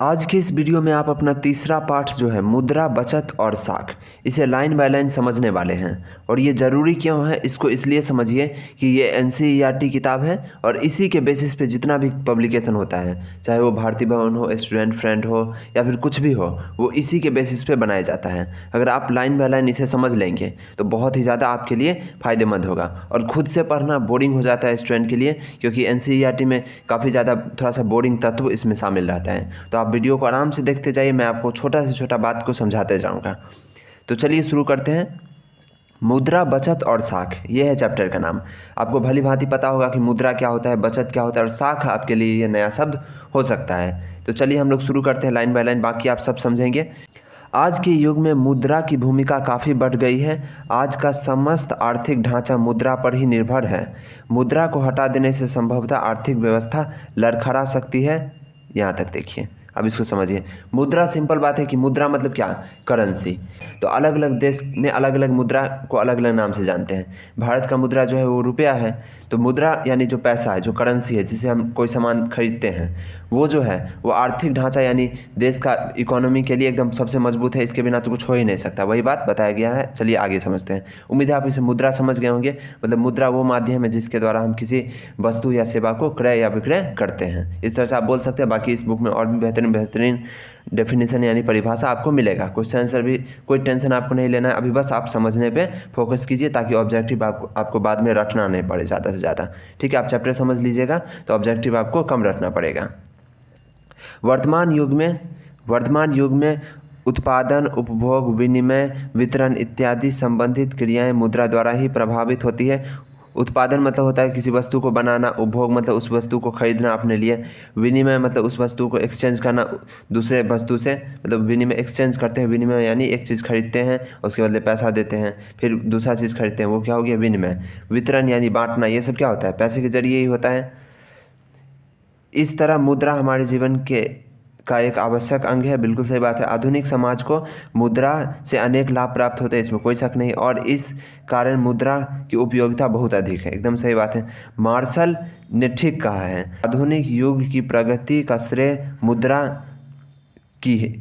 आज के इस वीडियो में आप अपना तीसरा पार्ट जो है मुद्रा, बचत और साख, इसे लाइन बाय लाइन समझने वाले हैं। और ये ज़रूरी क्यों है, इसको इसलिए समझिए कि ये NCERT किताब है और इसी के बेसिस पे जितना भी पब्लिकेशन होता है, चाहे वो भारती भवन हो, स्टूडेंट फ्रेंड हो या फिर कुछ भी हो, वो इसी के बेसिस पे बनाया जाता है। अगर आप लाइन बाय लाइन इसे समझ लेंगे तो बहुत ही ज़्यादा आपके लिए फ़ायदेमंद होगा। और खुद से पढ़ना बोरिंग हो जाता है स्टूडेंट के लिए, क्योंकि NCERT में काफ़ी ज़्यादा थोड़ा सा बोरिंग तत्व इसमें शामिल रहता है। तो आप वीडियो को आराम से देखते जाइए, मैं आपको छोटा से छोटा बात को समझाते जाऊंगा। तो चलिए शुरू करते हैं। मुद्रा, बचत और साख, ये है चैप्टर का नाम। आपको भली भांति पता होगा कि मुद्रा क्या होता है, बचत क्या होता है और साख आपके लिए ये नया शब्द हो सकता है। तो चलिए हम लोग शुरू करते हैं लाइन बाय लाइन, बाकी आप सब समझेंगे। आज के युग में मुद्रा की भूमिका काफ़ी बढ़ गई है। आज का समस्त आर्थिक ढांचा मुद्रा पर ही निर्भर है। मुद्रा को हटा देने से संभवतः आर्थिक व्यवस्था लड़खड़ा सकती है। यहाँ तक देखिए, अब इसको समझिए। मुद्रा, सिंपल बात है कि मुद्रा मतलब क्या, करेंसी। तो अलग अलग देश में अलग अलग मुद्रा को अलग अलग नाम से जानते हैं। भारत का मुद्रा जो है वो रुपया है। तो मुद्रा यानी जो पैसा है, जो करेंसी है, जिसे हम कोई सामान खरीदते हैं, वो जो है वो आर्थिक ढांचा यानी देश का इकोनॉमी के लिए एकदम सबसे मजबूत है। इसके बिना तो कुछ हो ही नहीं सकता, वही बात बताया गया है। चलिए आगे समझते हैं। उम्मीद है आप इसे मुद्रा समझ गए होंगे। मतलब मुद्रा वो माध्यम है जिसके द्वारा हम किसी वस्तु या सेवा को क्रय या विक्रय करते हैं। इस तरह से आप बोल सकते हैं। बाकी इस बुक में और भी बेहतरीन डेफिनेशन यानी परिभाषा आपको मिलेगा। क्वेश्चन आंसर भी कोई टेंशन आपको नहीं लेना है, अभी बस आप समझने पे फोकस कीजिए ताकि ऑब्जेक्टिव आपको बाद में रटना नहीं पड़े ज़्यादा से ज़्यादा। ठीक है, आप चैप्टर समझ लीजिएगा तो ऑब्जेक्टिव आपको कम रटना पड़ेगा। वर्तमान युग में उत्पादन, उपभोग, विनिमय, वितरण इत्यादि संबंधित क्रियाएं मुद्रा द्वारा ही प्रभावित होती है। उत्पादन मतलब होता है किसी वस्तु को बनाना, उपभोग मतलब उस वस्तु को खरीदना अपने लिए, विनिमय मतलब उस वस्तु को एक्सचेंज करना दूसरे वस्तु से, मतलब विनिमय एक्सचेंज करते हैं। विनिमय यानी एक चीज़ खरीदते हैं उसके बदले पैसा देते हैं, फिर दूसरा चीज़ खरीदते हैं, वो क्या हो गया, विनिमय। वितरण यानी बांटना, ये सब क्या होता है, पैसे के जरिए ही होता है। इस तरह मुद्रा हमारे जीवन का एक आवश्यक अंग है। बिल्कुल सही बात है। आधुनिक समाज को मुद्रा से अनेक लाभ प्राप्त होते हैं, इसमें कोई शक नहीं। और इस कारण मुद्रा की उपयोगिता बहुत अधिक है। एकदम सही बात है। मार्शल ने ठीक कहा है, आधुनिक युग की प्रगति का श्रेय मुद्रा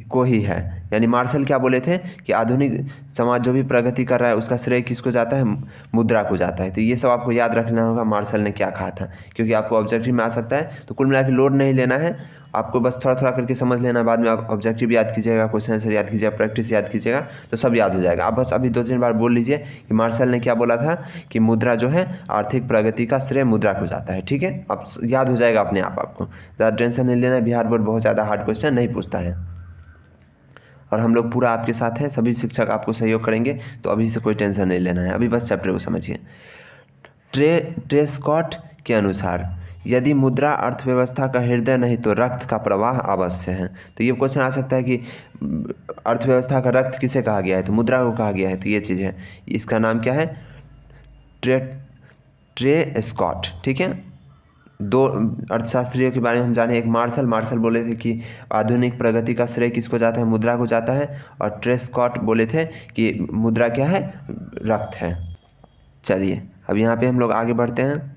को ही है। यानी मार्शल क्या बोले थे कि आधुनिक समाज जो भी प्रगति कर रहा है उसका श्रेय किसको जाता है, मुद्रा को जाता है। तो ये सब आपको याद रखना होगा मार्शल ने क्या कहा था, क्योंकि आपको ऑब्जेक्टिव में आ सकता है। तो कुल मिला के लोड नहीं लेना है, आपको बस थोड़ा थोड़ा करके समझ लेना। बाद में आप ऑब्जेक्टिव याद कीजिएगा, क्वेश्चन आंसर याद कीजिएगा, प्रैक्टिस याद कीजिएगा तो सब याद हो जाएगा। आप बस अभी 2-3 बार बोल लीजिए कि मार्शल ने क्या बोला था कि मुद्रा जो है आर्थिक प्रगति का श्रेय मुद्रा को जाता है। ठीक है, अब याद हो जाएगा अपने आप। आपको ज़्यादा टेंशन नहीं लेना है। बिहार बोर्ड बहुत ज़्यादा हार्ड क्वेश्चन नहीं पूछता है और हम लोग पूरा आपके साथ हैं। सभी शिक्षक आपको सहयोग करेंगे, तो अभी से कोई टेंशन नहीं लेना है। अभी बस चैप्टर को समझिए। ट्रेस्कॉट के अनुसार यदि मुद्रा अर्थव्यवस्था का हृदय नहीं तो रक्त का प्रवाह अवश्य है। तो ये क्वेश्चन आ सकता है कि अर्थव्यवस्था का रक्त किसे कहा गया है, तो मुद्रा को कहा गया है। तो ये चीज़ है, इसका नाम क्या है, ट्रेस्कॉट। ठीक है, दो अर्थशास्त्रियों के बारे में हम जाने। एक मार्शल बोले थे कि आधुनिक प्रगति का श्रेय किसको जाता है, मुद्रा को जाता है। और ट्रेस्कॉट बोले थे कि मुद्रा क्या है, रक्त है। चलिए अब यहाँ पे हम लोग आगे बढ़ते हैं।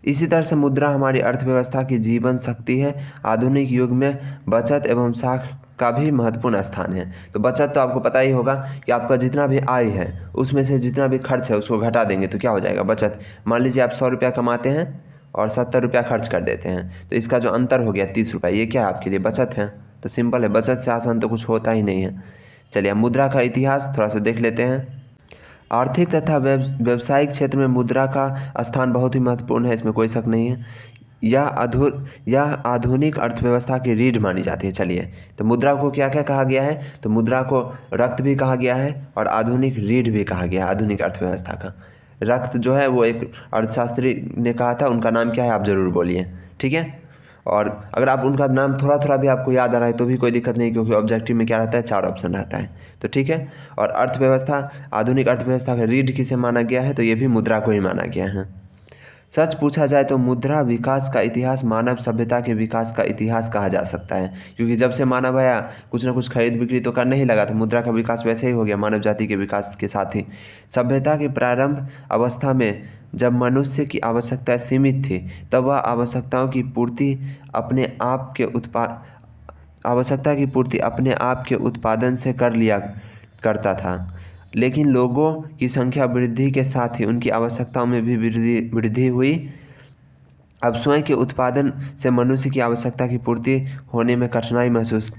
इसी तरह से मुद्रा हमारी अर्थव्यवस्था की जीवन शक्ति है। आधुनिक युग में बचत एवं साख का भी महत्वपूर्ण स्थान है। तो बचत तो आपको पता ही होगा कि आपका जितना भी आय है उसमें से जितना भी खर्च है उसको घटा देंगे तो क्या हो जाएगा, बचत। मान लीजिए आप 100 रुपया कमाते हैं और 70 रुपया खर्च कर देते हैं, तो इसका जो अंतर हो गया 30 रुपया, ये क्या है, आपके लिए बचत है। तो सिंपल है, बचत से आसान तो कुछ होता ही नहीं है। चलिए मुद्रा का इतिहास थोड़ा सा देख लेते हैं। आर्थिक तथा व्यावसायिक क्षेत्र में मुद्रा का स्थान बहुत ही महत्वपूर्ण है, इसमें कोई शक नहीं है। यह आधुनिक अर्थव्यवस्था की रीढ़ मानी जाती है। चलिए, तो मुद्रा को क्या क्या कहा गया है, तो मुद्रा को रक्त भी कहा गया है और आधुनिक रीढ़ भी कहा गया है। आधुनिक अर्थव्यवस्था का रक्त जो है वो एक अर्थशास्त्री ने कहा था, उनका नाम क्या है आप ज़रूर बोलिए। ठीक है, और अगर आप उनका नाम थोड़ा थोड़ा भी आपको याद आ रहा है तो भी कोई दिक्कत नहीं, क्योंकि ऑब्जेक्टिव में क्या रहता है, 4 ऑप्शन रहता है। तो ठीक है, और अर्थव्यवस्था, आधुनिक अर्थव्यवस्था का रीढ़ किसे माना गया है, तो ये भी मुद्रा को ही माना गया है। सच पूछा जाए तो मुद्रा विकास का इतिहास मानव सभ्यता के विकास का इतिहास कहा जा सकता है, क्योंकि जब से मानव आया कुछ ना कुछ खरीद बिक्री तो करने ही लगा, तो मुद्रा का विकास वैसे ही हो गया मानव जाति के विकास के साथ ही। सभ्यता की प्रारंभ अवस्था में जब मनुष्य की आवश्यकताएं सीमित थी, तब वह आवश्यकता की पूर्ति अपने आप के उत्पादन से कर लिया करता था। लेकिन लोगों की संख्या वृद्धि के साथ ही उनकी आवश्यकताओं में भी वृद्धि हुई। अब स्वयं के उत्पादन से मनुष्य की आवश्यकता की पूर्ति होने में कठिनाई महसूस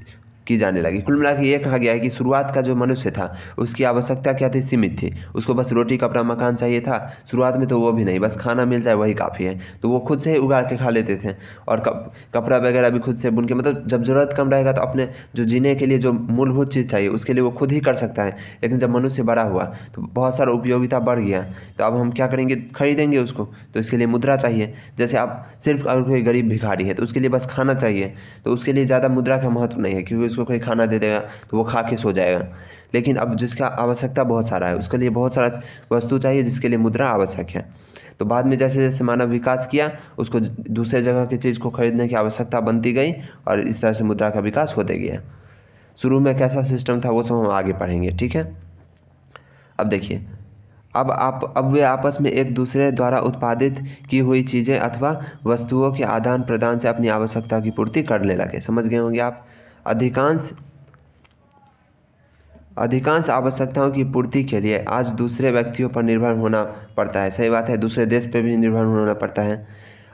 की जाने लगी। कुल मिला के ये कहा गया है कि शुरुआत का जो मनुष्य था उसकी आवश्यकता क्या थी, सीमित थी। उसको बस रोटी कपड़ा मकान चाहिए था। शुरुआत में तो वो भी नहीं, बस खाना मिल जाए वही काफ़ी है, तो वो खुद से ही उगा के खा लेते थे। और कपड़ा वगैरह भी खुद से बुन के, मतलब जब ज़रूरत कम रहेगा तो अपने जो जीने के लिए जो मूलभूत चीज़ चाहिए उसके लिए वो खुद ही कर सकता है। लेकिन जब मनुष्य बड़ा हुआ तो बहुत सारा उपयोगिता बढ़ गया, तो अब हम क्या करेंगे, खरीदेंगे उसको, तो इसके लिए मुद्रा चाहिए। जैसे आप सिर्फ अगर कोई गरीब भिखारी है तो उसके लिए बस खाना चाहिए, तो उसके लिए ज़्यादा मुद्रा का महत्व नहीं है, क्योंकि उसको कोई खाना दे देगा तो वो खा के सो जाएगा। लेकिन अब जिसका आवश्यकता बहुत सारा है उसके लिए बहुत सारा वस्तु चाहिए जिसके लिए मुद्रा आवश्यक है। तो बाद में जैसे जैसे मानव विकास किया, उसको दूसरे जगह की चीज़ को खरीदने की आवश्यकता बनती गई और इस तरह से मुद्रा का विकास होते गया। शुरू में कैसा सिस्टम था वो सब हम आगे पढ़ेंगे, ठीक है। अब देखिए, अब वे आपस में एक दूसरे द्वारा उत्पादित की हुई चीज़ें अथवा वस्तुओं के आदान प्रदान से अपनी आवश्यकता की पूर्ति करने लगे। समझ गए होंगे आप। अधिकांश आवश्यकताओं की पूर्ति के लिए आज दूसरे व्यक्तियों पर निर्भर होना पड़ता है। सही बात है, दूसरे देश पे भी निर्भर होना पड़ता है।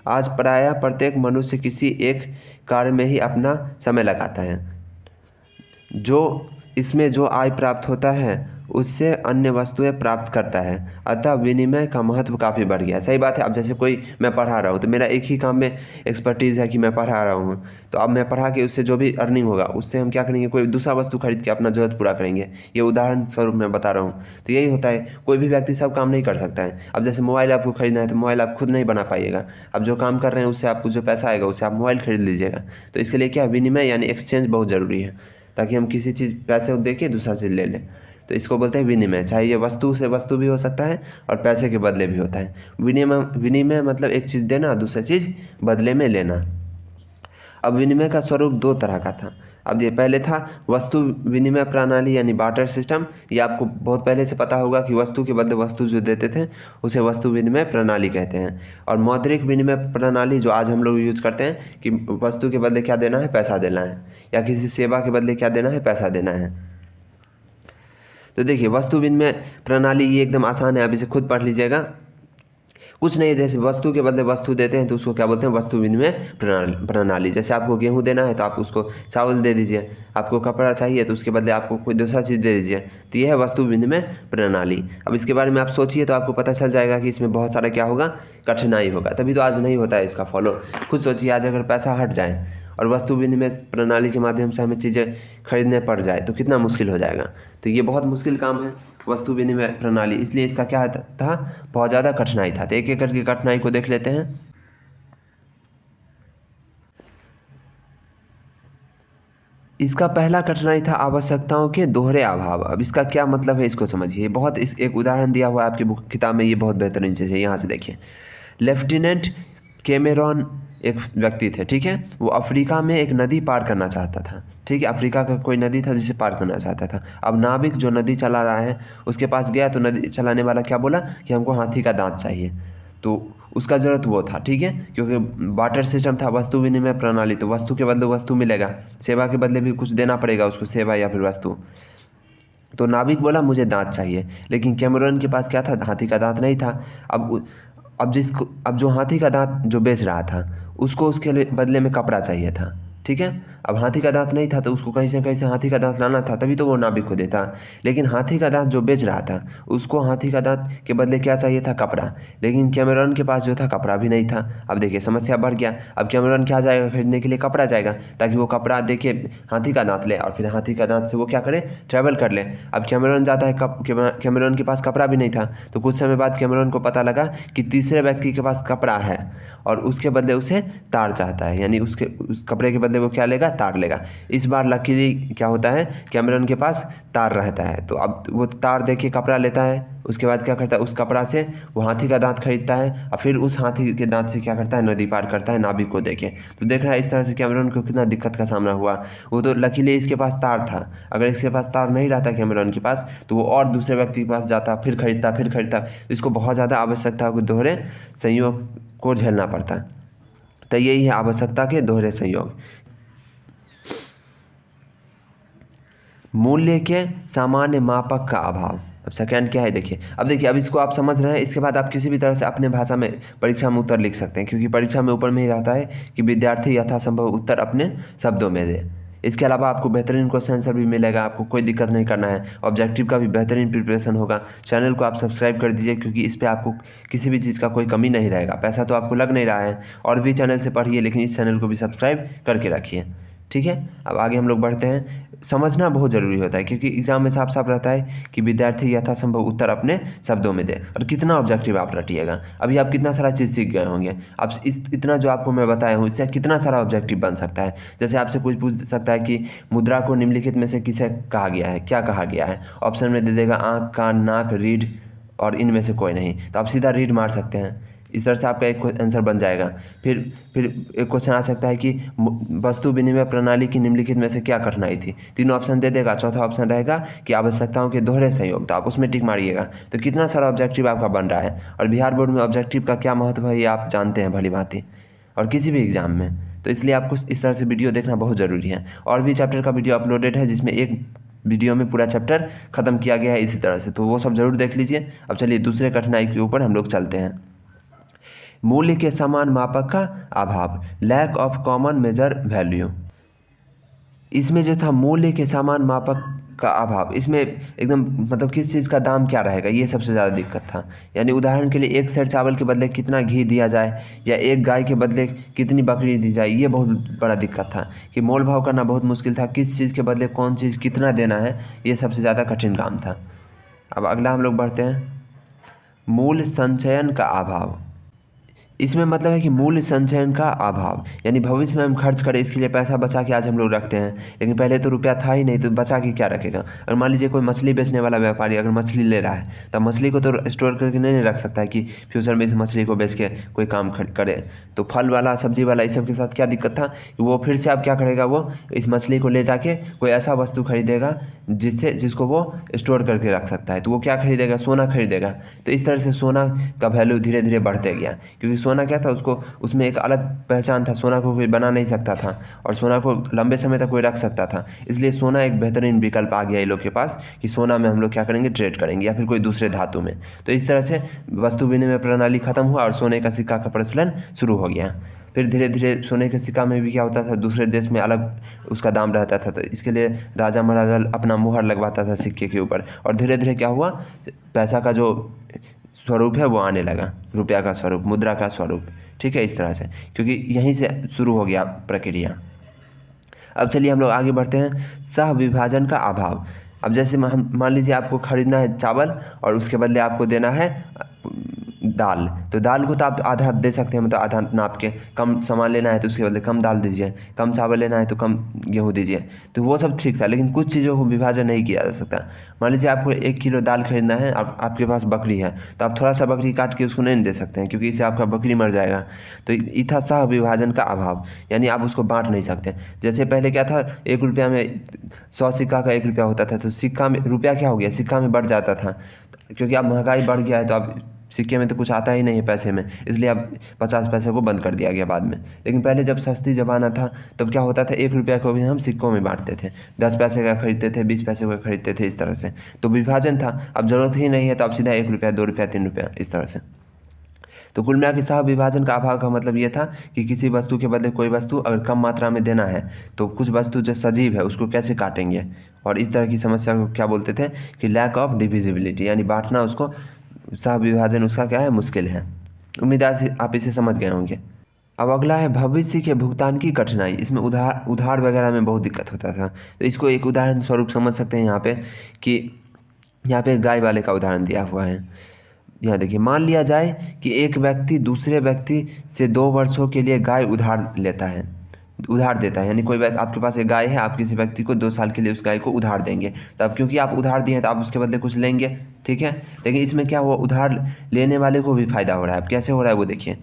आज प्रायः प्रत्येक मनुष्य किसी एक कार्य में ही अपना समय लगाता है। जो आय प्राप्त होता है उससे अन्य वस्तुएं प्राप्त करता है, अतः विनिमय का महत्व काफ़ी बढ़ गया। सही बात है। अब जैसे मैं पढ़ा रहा हूँ तो मेरा एक ही काम में एक्सपर्टीज़ है कि मैं पढ़ा रहा हूँ, तो अब मैं पढ़ा के उससे जो भी अर्निंग होगा उससे हम क्या करेंगे, कोई दूसरा वस्तु खरीद के अपना ज़रूरत पूरा करेंगे। ये उदाहरण स्वरूप मैं बता रहा हूँ। तो यही होता है, कोई भी व्यक्ति सब काम नहीं कर सकता है। अब जैसे मोबाइल आपको खरीदना है तो मोबाइल आप खुद नहीं बना पाइएगा। अब जो काम कर रहे हैं उससे आपको जो पैसा आएगा उससे आप मोबाइल खरीद लीजिएगा। तो इसके लिए क्या, विनिमय यानी एक्सचेंज बहुत ज़रूरी है, ताकि हम किसी चीज़ पैसे दे के दूसरा चीज़ ले लें। तो इसको बोलते हैं विनिमय। चाहे ये वस्तु से वस्तु भी हो सकता है और पैसे के बदले भी होता है। विनिमय मतलब एक चीज़ देना, दूसरी चीज़ बदले में लेना। अब विनिमय का स्वरूप दो तरह का था। अब ये पहले था वस्तु विनिमय प्रणाली यानी बार्टर सिस्टम। ये आपको बहुत पहले से पता होगा कि वस्तु के बदले वस्तु जो देते थे उसे वस्तु विनिमय प्रणाली कहते हैं। और मौद्रिक विनिमय प्रणाली जो आज हम लोग यूज करते हैं कि वस्तु के बदले क्या देना है, पैसा देना है, या किसी सेवा के बदले क्या देना है, पैसा देना है। तो देखिए, वस्तु विनिमय प्रणाली ये एकदम आसान है, आप इसे खुद पढ़ लीजिएगा। कुछ नहीं है, जैसे वस्तु के बदले वस्तु देते हैं तो उसको क्या बोलते हैं, वस्तु विनिमय प्रणाली। जैसे आपको गेहूं देना है तो आप उसको चावल दे दीजिए, आपको कपड़ा चाहिए तो उसके बदले आपको कोई दूसरा चीज़ दे दीजिए। तो यह है वस्तु विनिमय प्रणाली। अब इसके बारे में आप सोचिए तो आपको पता चल जाएगा कि इसमें बहुत सारा क्या होगा, कठिनाई होगा। तभी तो आज नहीं होता है इसका फॉलो। खुद सोचिए, आज अगर पैसा हट जाए और वस्तु विनिमय प्रणाली के माध्यम से हमें चीज़ें खरीदने पड़ जाए तो कितना मुश्किल हो जाएगा। तो ये बहुत मुश्किल काम है वस्तु विनिमय प्रणाली, इसलिए इसका क्या था, बहुत ज़्यादा कठिनाई था। तो एक एक करके कठिनाई को देख लेते हैं। इसका पहला कठिनाई था आवश्यकताओं के दोहरे अभाव। अब इसका क्या मतलब है इसको समझिए। बहुत एक उदाहरण दिया हुआ है आपकी किताब में, ये बहुत बेहतरीन चीज़ है। यहाँ से देखिए, लेफ्टिनेंट कैमेरॉन एक व्यक्ति थे, ठीक है। वो अफ्रीका में एक नदी पार करना चाहता था, ठीक है। अफ्रीका का कोई नदी था जिसे पार करना चाहता था। अब नाविक जो नदी चला रहा है उसके पास गया तो नदी चलाने वाला क्या बोला कि हमको हाथी का दांत चाहिए। तो उसका ज़रूरत वो था, ठीक है, क्योंकि बार्टर सिस्टम था, वस्तु विनिमय प्रणाली। तो वस्तु के बदले वस्तु मिलेगा, सेवा के बदले भी कुछ देना पड़ेगा उसको, सेवा या फिर वस्तु। तो नाविक बोला मुझे दांत चाहिए, लेकिन कैमरॉन के पास क्या था, हाथी का दांत नहीं था। अब जो हाथी का दांत जो बेच रहा था उसको उसके बदले में कपड़ा चाहिए था, ठीक है। अब हाथी का दांत नहीं था तो उसको कहीं से हाथी का दांत लाना था, तभी तो वो नाविक को देता। लेकिन हाथी का दांत जो बेच रहा था उसको हाथी का दांत के बदले क्या चाहिए था, कपड़ा। लेकिन कैमरॉन के पास जो था कपड़ा भी नहीं था। अब देखिए समस्या बढ़ गया। अब कैमरॉन क्या जाएगा खरीदने के लिए, कपड़ा जाएगा, ताकि वो कपड़ा देके हाथी का दांत ले और फिर हाथी का दांत से वो क्या करे, ट्रैवल कर ले। अब कैमरॉन जाता है, कैमरॉन के पास कपड़ा भी नहीं था। तो कुछ समय बाद कैमरॉन को पता लगा कि तीसरे व्यक्ति के पास कपड़ा है और उसके बदले उसे तार चाहता है, यानी उस कपड़े के बदले बदले वो क्या लेगा, तार लेगा। इस बार लकीली क्या होता है, कैमरॉन के पास तार रहता है, तो अब वो तार दे के कपड़ा लेता है, उसके बाद क्या करता है, उस कपड़ा से वो हाथी का दांत खरीदता है और फिर उस हाथी के दांत से क्या करता है, नदी पार करता है नाविक को देके। तो देख रहा है इस तरह से कैमरॉन को कितना दिक्कत का सामना हुआ। वो तो लकीली इसके पास तार था, अगर इसके पास तार नहीं रहता कैमरॉन के पास तो वो और दूसरे व्यक्ति के पास जाता, फिर खरीदता। तो इसको बहुत ज़्यादा आवश्यकता को दोहरे संयोग को झेलना पड़ता। तो यही है आवश्यकता के दोहरे संयोग। मूल्य के सामान्य मापक का अभाव। अब सेकंड क्या है देखिए। अब देखिए, अब इसको आप समझ रहे हैं, इसके बाद आप किसी भी तरह से अपने भाषा में परीक्षा में उत्तर लिख सकते हैं, क्योंकि परीक्षा में ऊपर में ही रहता है कि विद्यार्थी यथासंभव उत्तर अपने शब्दों में दे। इसके अलावा आपको बेहतरीन क्वेश्चन आंसर भी मिलेगा, आपको कोई दिक्कत नहीं करना है। ऑब्जेक्टिव का भी बेहतरीन प्रिपरेशन होगा। चैनल को आप सब्सक्राइब कर दीजिए, क्योंकि इस पर आपको किसी भी चीज़ का कोई कमी नहीं रहेगा। पैसा तो आपको लग नहीं रहा है, और भी चैनल से पढ़िए, लेकिन इस चैनल को भी सब्सक्राइब करके रखिए, ठीक है। अब आगे हम लोग बढ़ते हैं। समझना बहुत ज़रूरी होता है, क्योंकि एग्जाम में साफ साफ रहता है कि विद्यार्थी यथासंभव उत्तर अपने शब्दों में दे। और कितना ऑब्जेक्टिव आप रटिएगा, अभी आप कितना सारा चीज़ सीख गए होंगे। अब इतना जो आपको मैं बताया हूँ, इससे कितना सारा ऑब्जेक्टिव बन सकता है। जैसे आपसे कुछ पूछ सकता है कि मुद्रा को निम्नलिखित में से किसे कहा गया है, क्या कहा गया है। ऑप्शन में दे देगा आँख, कान, नाक, रीढ़ और इनमें से कोई नहीं, तो आप सीधा रीढ़ मार सकते हैं। इस तरह से आपका एक आंसर बन जाएगा। फिर एक क्वेश्चन आ सकता है कि वस्तु विनिमय प्रणाली की निम्नलिखित में से क्या कठिनाई थी। तीनों ऑप्शन दे देगा। चौथा ऑप्शन रहेगा कि आवश्यकताओं के दोहरे संयोग, तो आप उसमें टिक मारिएगा। तो कितना सारा ऑब्जेक्टिव आपका बन रहा है। और बिहार बोर्ड में ऑब्जेक्टिव का क्या महत्व है ये आप जानते हैं भली भांति, और किसी भी एग्जाम में। तो इसलिए आपको इस तरह से वीडियो देखना बहुत ज़रूरी है। और भी चैप्टर का वीडियो अपलोडेड है, जिसमें एक वीडियो में पूरा चैप्टर ख़त्म किया गया है इसी तरह से, तो वो सब ज़रूर देख लीजिए। अब चलिए दूसरे कठिनाई के ऊपर हम लोग चलते हैं। मूल्य के समान मापक का अभाव, lack of common measure value. इसमें जो था मूल्य के समान मापक का अभाव, इसमें एकदम मतलब किस चीज़ का दाम क्या रहेगा, ये सबसे ज़्यादा दिक्कत था। यानी उदाहरण के लिए एक सेर चावल के बदले कितना घी दिया जाए, या एक गाय के बदले कितनी बकरी दी जाए, ये बहुत बड़ा दिक्कत था कि मोल भाव करना बहुत मुश्किल था। किस चीज़ के बदले कौन चीज़ कितना देना है, ये सबसे ज़्यादा कठिन काम था। अब अगला हम लोग बढ़ते हैं, मूल्य संचयन का अभाव। इसमें मतलब है कि मूल्य संचयन का अभाव, यानी भविष्य में हम खर्च करें इसके लिए पैसा बचा के आज हम लोग रखते हैं, लेकिन पहले तो रुपया था ही नहीं, तो बचा के क्या रखेगा। और मान लीजिए कोई मछली बेचने वाला व्यापारी अगर मछली ले रहा है, तो मछली को तो स्टोर करके नहीं रख सकता है कि फ्यूचर में इस मछली को बेच के कोई काम करे। तो फल वाला, सब्जी वाला, इस सब के साथ क्या दिक्कत था कि वो फिर से अब क्या करेगा, वो इस मछली को ले जाके कोई ऐसा वस्तु खरीदेगा जिसको वो स्टोर करके रख सकता है। तो वो क्या खरीदेगा, सोना खरीदेगा। तो इस तरह से सोना का वैल्यू धीरे धीरे बढ़ते गया, क्योंकि सोना क्या था, उसको उसमें एक अलग पहचान था। सोना को कोई बना नहीं सकता था, और सोना को लंबे समय तक कोई रख सकता था। इसलिए सोना एक बेहतरीन विकल्प आ गया ये लोग के पास कि सोना में हम लोग क्या करेंगे, ट्रेड करेंगे, या फिर कोई दूसरे धातु में। तो इस तरह से वस्तु विनिमय प्रणाली खत्म हुआ और सोने का सिक्का का प्रचलन शुरू हो गया। फिर धीरे धीरे सोने के सिक्का में भी क्या होता था, दूसरे देश में अलग उसका दाम रहता था, तो इसके लिए राजा महाराजा अपना मुहर लगवाता था सिक्के के ऊपर। और धीरे धीरे क्या हुआ, पैसा का जो स्वरूप है वो आने लगा, रुपया का स्वरूप, मुद्रा का स्वरूप, ठीक है। इस तरह से, क्योंकि यहीं से शुरू हो गया प्रक्रिया। अब चलिए हम लोग आगे बढ़ते हैं, सह विभाजन का अभाव। अब जैसे मान लीजिए आपको खरीदना है चावल और उसके बदले आपको देना है दाल, तो दाल को तो आप आधा दे सकते हैं, मतलब आधा नाप के। कम सामान लेना है तो उसके बदले कम दाल दीजिए, कम चावल लेना है तो कम गेहूँ दीजिए, तो वो सब ठीक था। लेकिन कुछ चीज़ों को विभाजन नहीं किया जा सकता। मान लीजिए आपको 1 किलो दाल खरीदना है, आपके पास बकरी है, तो आप थोड़ा सा बकरी काट के उसको नहीं दे सकते हैं, क्योंकि इससे आपका बकरी मर जाएगा। तो ये था सह विभाजन का अभाव, यानी आप उसको बांट नहीं सकते। जैसे पहले क्या था, 1 रुपया में 100 सिक्का का 1 रुपया होता था, तो सिक्का में रुपया क्या हो गया, सिक्का में बढ़ जाता था, क्योंकि अब महंगाई बढ़ गया है, तो अब सिक्के में तो कुछ आता ही नहीं है पैसे में, इसलिए अब 50 पैसे को बंद कर दिया गया बाद में। लेकिन पहले जब सस्ती ज़माना था तब क्या होता था, 1 रुपया को भी हम सिक्कों में बांटते थे, 10 पैसे का खरीदते थे, 20 पैसे का खरीदते थे, इस तरह से। तो विभाजन था। अब ज़रूरत ही नहीं है तो अब सीधा 1 रुपया, 2 रुपया, 3 रुपया, इस तरह से। तो कुल मिला के सह विभाजन का अभाव का मतलब ये था कि किसी वस्तु के बदले कोई वस्तु अगर कम मात्रा में देना है, तो कुछ वस्तु जो सजीव है उसको कैसे काटेंगे। और इस तरह की समस्या को क्या बोलते थे कि लैक ऑफ डिविजिबिलिटी, यानी बांटना, उसको सह विभाजन उसका क्या है, मुश्किल है। उम्मीद है आप इसे समझ गए होंगे। अब अगला है भविष्य के भुगतान की कठिनाई। इसमें उधार वगैरह में बहुत दिक्कत होता था। तो इसको एक उदाहरण स्वरूप समझ सकते हैं यहाँ पे, कि यहाँ पे गाय वाले का उदाहरण दिया हुआ है। यहाँ देखिए, मान लिया जाए कि एक व्यक्ति दूसरे व्यक्ति से 2 वर्षों के लिए गाय उधार लेता है, उधार देता है, यानी कोई व्यक्ति, आपके पास एक गाय है, आप किसी व्यक्ति को 2 साल के लिए उस गाय को उधार देंगे, तो अब क्योंकि आप उधार दिए हैं तो आप उसके बदले कुछ लेंगे, ठीक है। लेकिन इसमें क्या हुआ, उधार लेने वाले को भी फायदा हो रहा है। अब कैसे हो रहा है वो देखिए।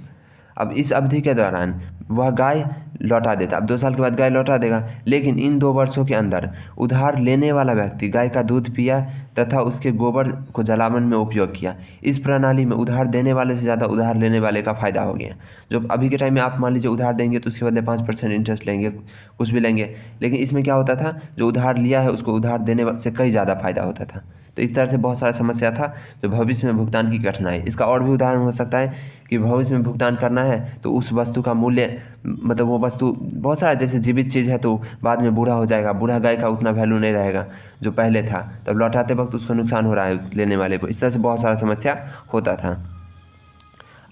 अब इस अवधि के दौरान वह गाय लौटा देता, अब 2 साल के बाद गाय लौटा देगा, लेकिन इन 2 वर्षों के अंदर उधार लेने वाला व्यक्ति गाय का दूध पिया तथा उसके गोबर को जलावन में उपयोग किया। इस प्रणाली में उधार देने वाले से ज़्यादा उधार लेने वाले का फ़ायदा हो गया। जो अभी के टाइम में आप मान लीजिए उधार देंगे तो उसके बदले 5% इंटरेस्ट लेंगे, कुछ भी लेंगे, लेकिन इसमें क्या होता था, जो उधार लिया है उसको उधार देने से कई ज़्यादा फायदा होता था। तो इस तरह से बहुत सारा समस्या था जो भविष्य में भुगतान की कठिनाई। इसका और भी उदाहरण हो सकता है कि भविष्य में भुगतान करना है तो उस वस्तु का मूल्य, मतलब वो वस्तु बहुत सारा, जैसे जीवित चीज़ है तो बाद में बूढ़ा हो जाएगा, बूढ़ा गाय का उतना वैल्यू नहीं रहेगा जो पहले था, तब लौटाते वक्त उसको नुकसान हो रहा है लेने वाले को। इस तरह से बहुत सारा समस्या होता था।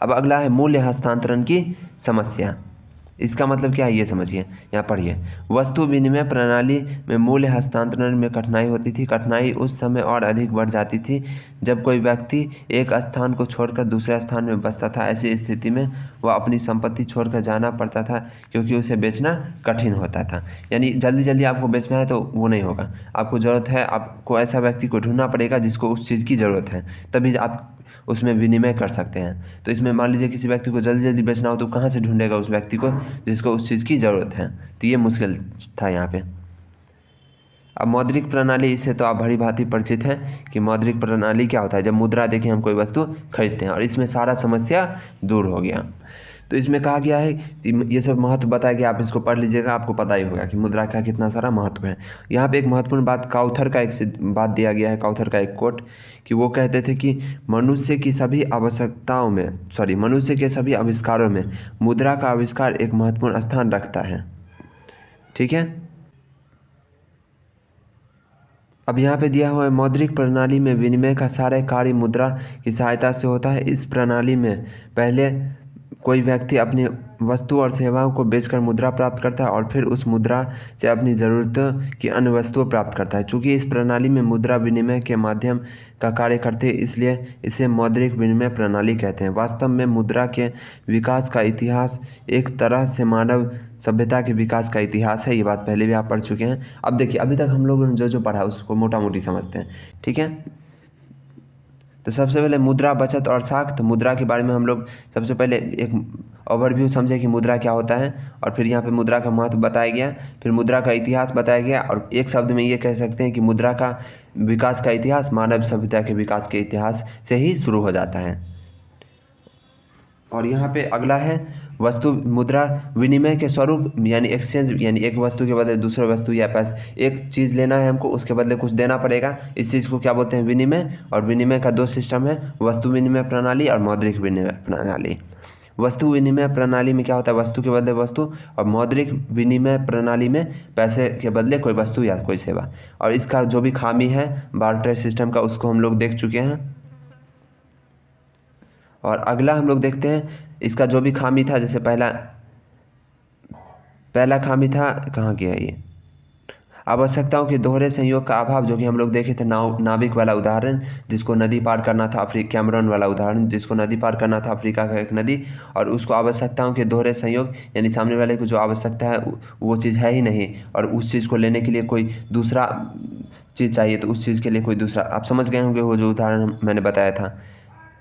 अब अगला है मूल्य हस्तांतरण की समस्या। इसका मतलब क्या है ये समझिए, यहाँ पढ़िए। वस्तु विनिमय प्रणाली में मूल्य हस्तांतरण में कठिनाई होती थी। कठिनाई उस समय और अधिक बढ़ जाती थी जब कोई व्यक्ति एक स्थान को छोड़कर दूसरे स्थान में बसता था। ऐसी स्थिति में वह अपनी संपत्ति छोड़कर जाना पड़ता था क्योंकि उसे बेचना कठिन होता था। यानी जल्दी जल्दी आपको बेचना है तो वो नहीं होगा, आपको ज़रूरत है, आपको ऐसा व्यक्ति को ढूंढना पड़ेगा जिसको उस चीज़ की ज़रूरत है, तभी आप उसमें विनिमय कर सकते हैं। तो इसमें मान लीजिए किसी व्यक्ति को जल्दी जल्दी बेचना हो तो कहाँ से ढूंढेगा उस व्यक्ति को जिसको उस चीज़ की ज़रूरत है, तो ये मुश्किल था यहाँ पे। अब मौद्रिक प्रणाली, इससे तो आप भली भांति परिचित हैं कि मौद्रिक प्रणाली क्या होता है। जब मुद्रा देखें हम कोई वस्तु खरीदते हैं, और इसमें सारा समस्या दूर हो गया। तो इसमें कहा गया है कि ये सब महत्व बताया गया, आप इसको पढ़ लीजिएगा, आपको पता ही होगा कि मुद्रा का कितना सारा महत्व है। यहाँ पे एक महत्वपूर्ण बात काउथर का एक बात दिया गया है, काउथर का एक कोट, कि वो कहते थे कि मनुष्य की सभी आवश्यकताओं में, मनुष्य के सभी आविष्कारों में मुद्रा का आविष्कार एक महत्वपूर्ण स्थान रखता है, ठीक है। अब यहाँ पे दिया हुआ है, मौद्रिक प्रणाली में विनिमय का सारे कार्य मुद्रा की सहायता से होता है। इस प्रणाली में पहले कोई व्यक्ति अपनी वस्तु और सेवाओं को बेचकर मुद्रा प्राप्त करता है और फिर उस मुद्रा से अपनी ज़रूरतों की अन्य वस्तुएं प्राप्त करता है। चूँकि इस प्रणाली में मुद्रा विनिमय के माध्यम का कार्य करते हैं, इसलिए इसे मौद्रिक विनिमय प्रणाली कहते हैं। वास्तव में मुद्रा के विकास का इतिहास एक तरह से मानव सभ्यता के विकास का इतिहास है। ये बात पहले भी आप पढ़ चुके हैं। अब देखिए, अभी तक हम लोगों ने जो जो पढ़ा उसको मोटा मोटी समझते हैं, ठीक है। तो सबसे पहले मुद्रा, बचत और साख। तो मुद्रा के बारे में हम लोग सबसे पहले एक ओवरव्यू समझे कि मुद्रा क्या होता है, और फिर यहाँ पे मुद्रा का महत्व बताया गया, फिर मुद्रा का इतिहास बताया गया, और एक शब्द में ये कह सकते हैं कि मुद्रा का विकास का इतिहास मानव सभ्यता के विकास के इतिहास से ही शुरू हो जाता है। और यहाँ पे अगला है वस्तु मुद्रा विनिमय के स्वरूप, यानी एक्सचेंज, यानी एक वस्तु के बदले दूसरे वस्तु या पैसा, एक चीज़ लेना है हमको, उसके बदले कुछ देना पड़ेगा। इस चीज़ को क्या बोलते हैं, विनिमय। और विनिमय का 2 सिस्टम है, वस्तु विनिमय प्रणाली और मौद्रिक विनिमय प्रणाली। वस्तु विनिमय प्रणाली में क्या होता है, वस्तु के बदले वस्तु, और मौद्रिक विनिमय प्रणाली में पैसे के बदले कोई वस्तु या कोई सेवा। और इसका जो भी खामी है बार्टर सिस्टम का, उसको हम लोग देख चुके हैं। और अगला हम लोग देखते हैं इसका जो भी खामी था, जैसे पहला खामी था, कहाँ गया ये, आवश्यकताओं के दोहरे संयोग का अभाव, जो कि हम लोग देखे थे नाविक वाला उदाहरण, जिसको नदी पार करना था, कैमरन वाला उदाहरण, जिसको नदी पार करना था अफ्रीका का एक नदी, और उसको आवश्यकताओं के दोहरे संयोग, यानी सामने वाले को जो आवश्यकता है वो चीज़ है ही नहीं, और उस चीज़ को लेने के लिए कोई दूसरा चीज़ चाहिए, तो उस चीज़ के लिए कोई दूसरा, आप समझ गए होंगे वो जो उदाहरण मैंने बताया था।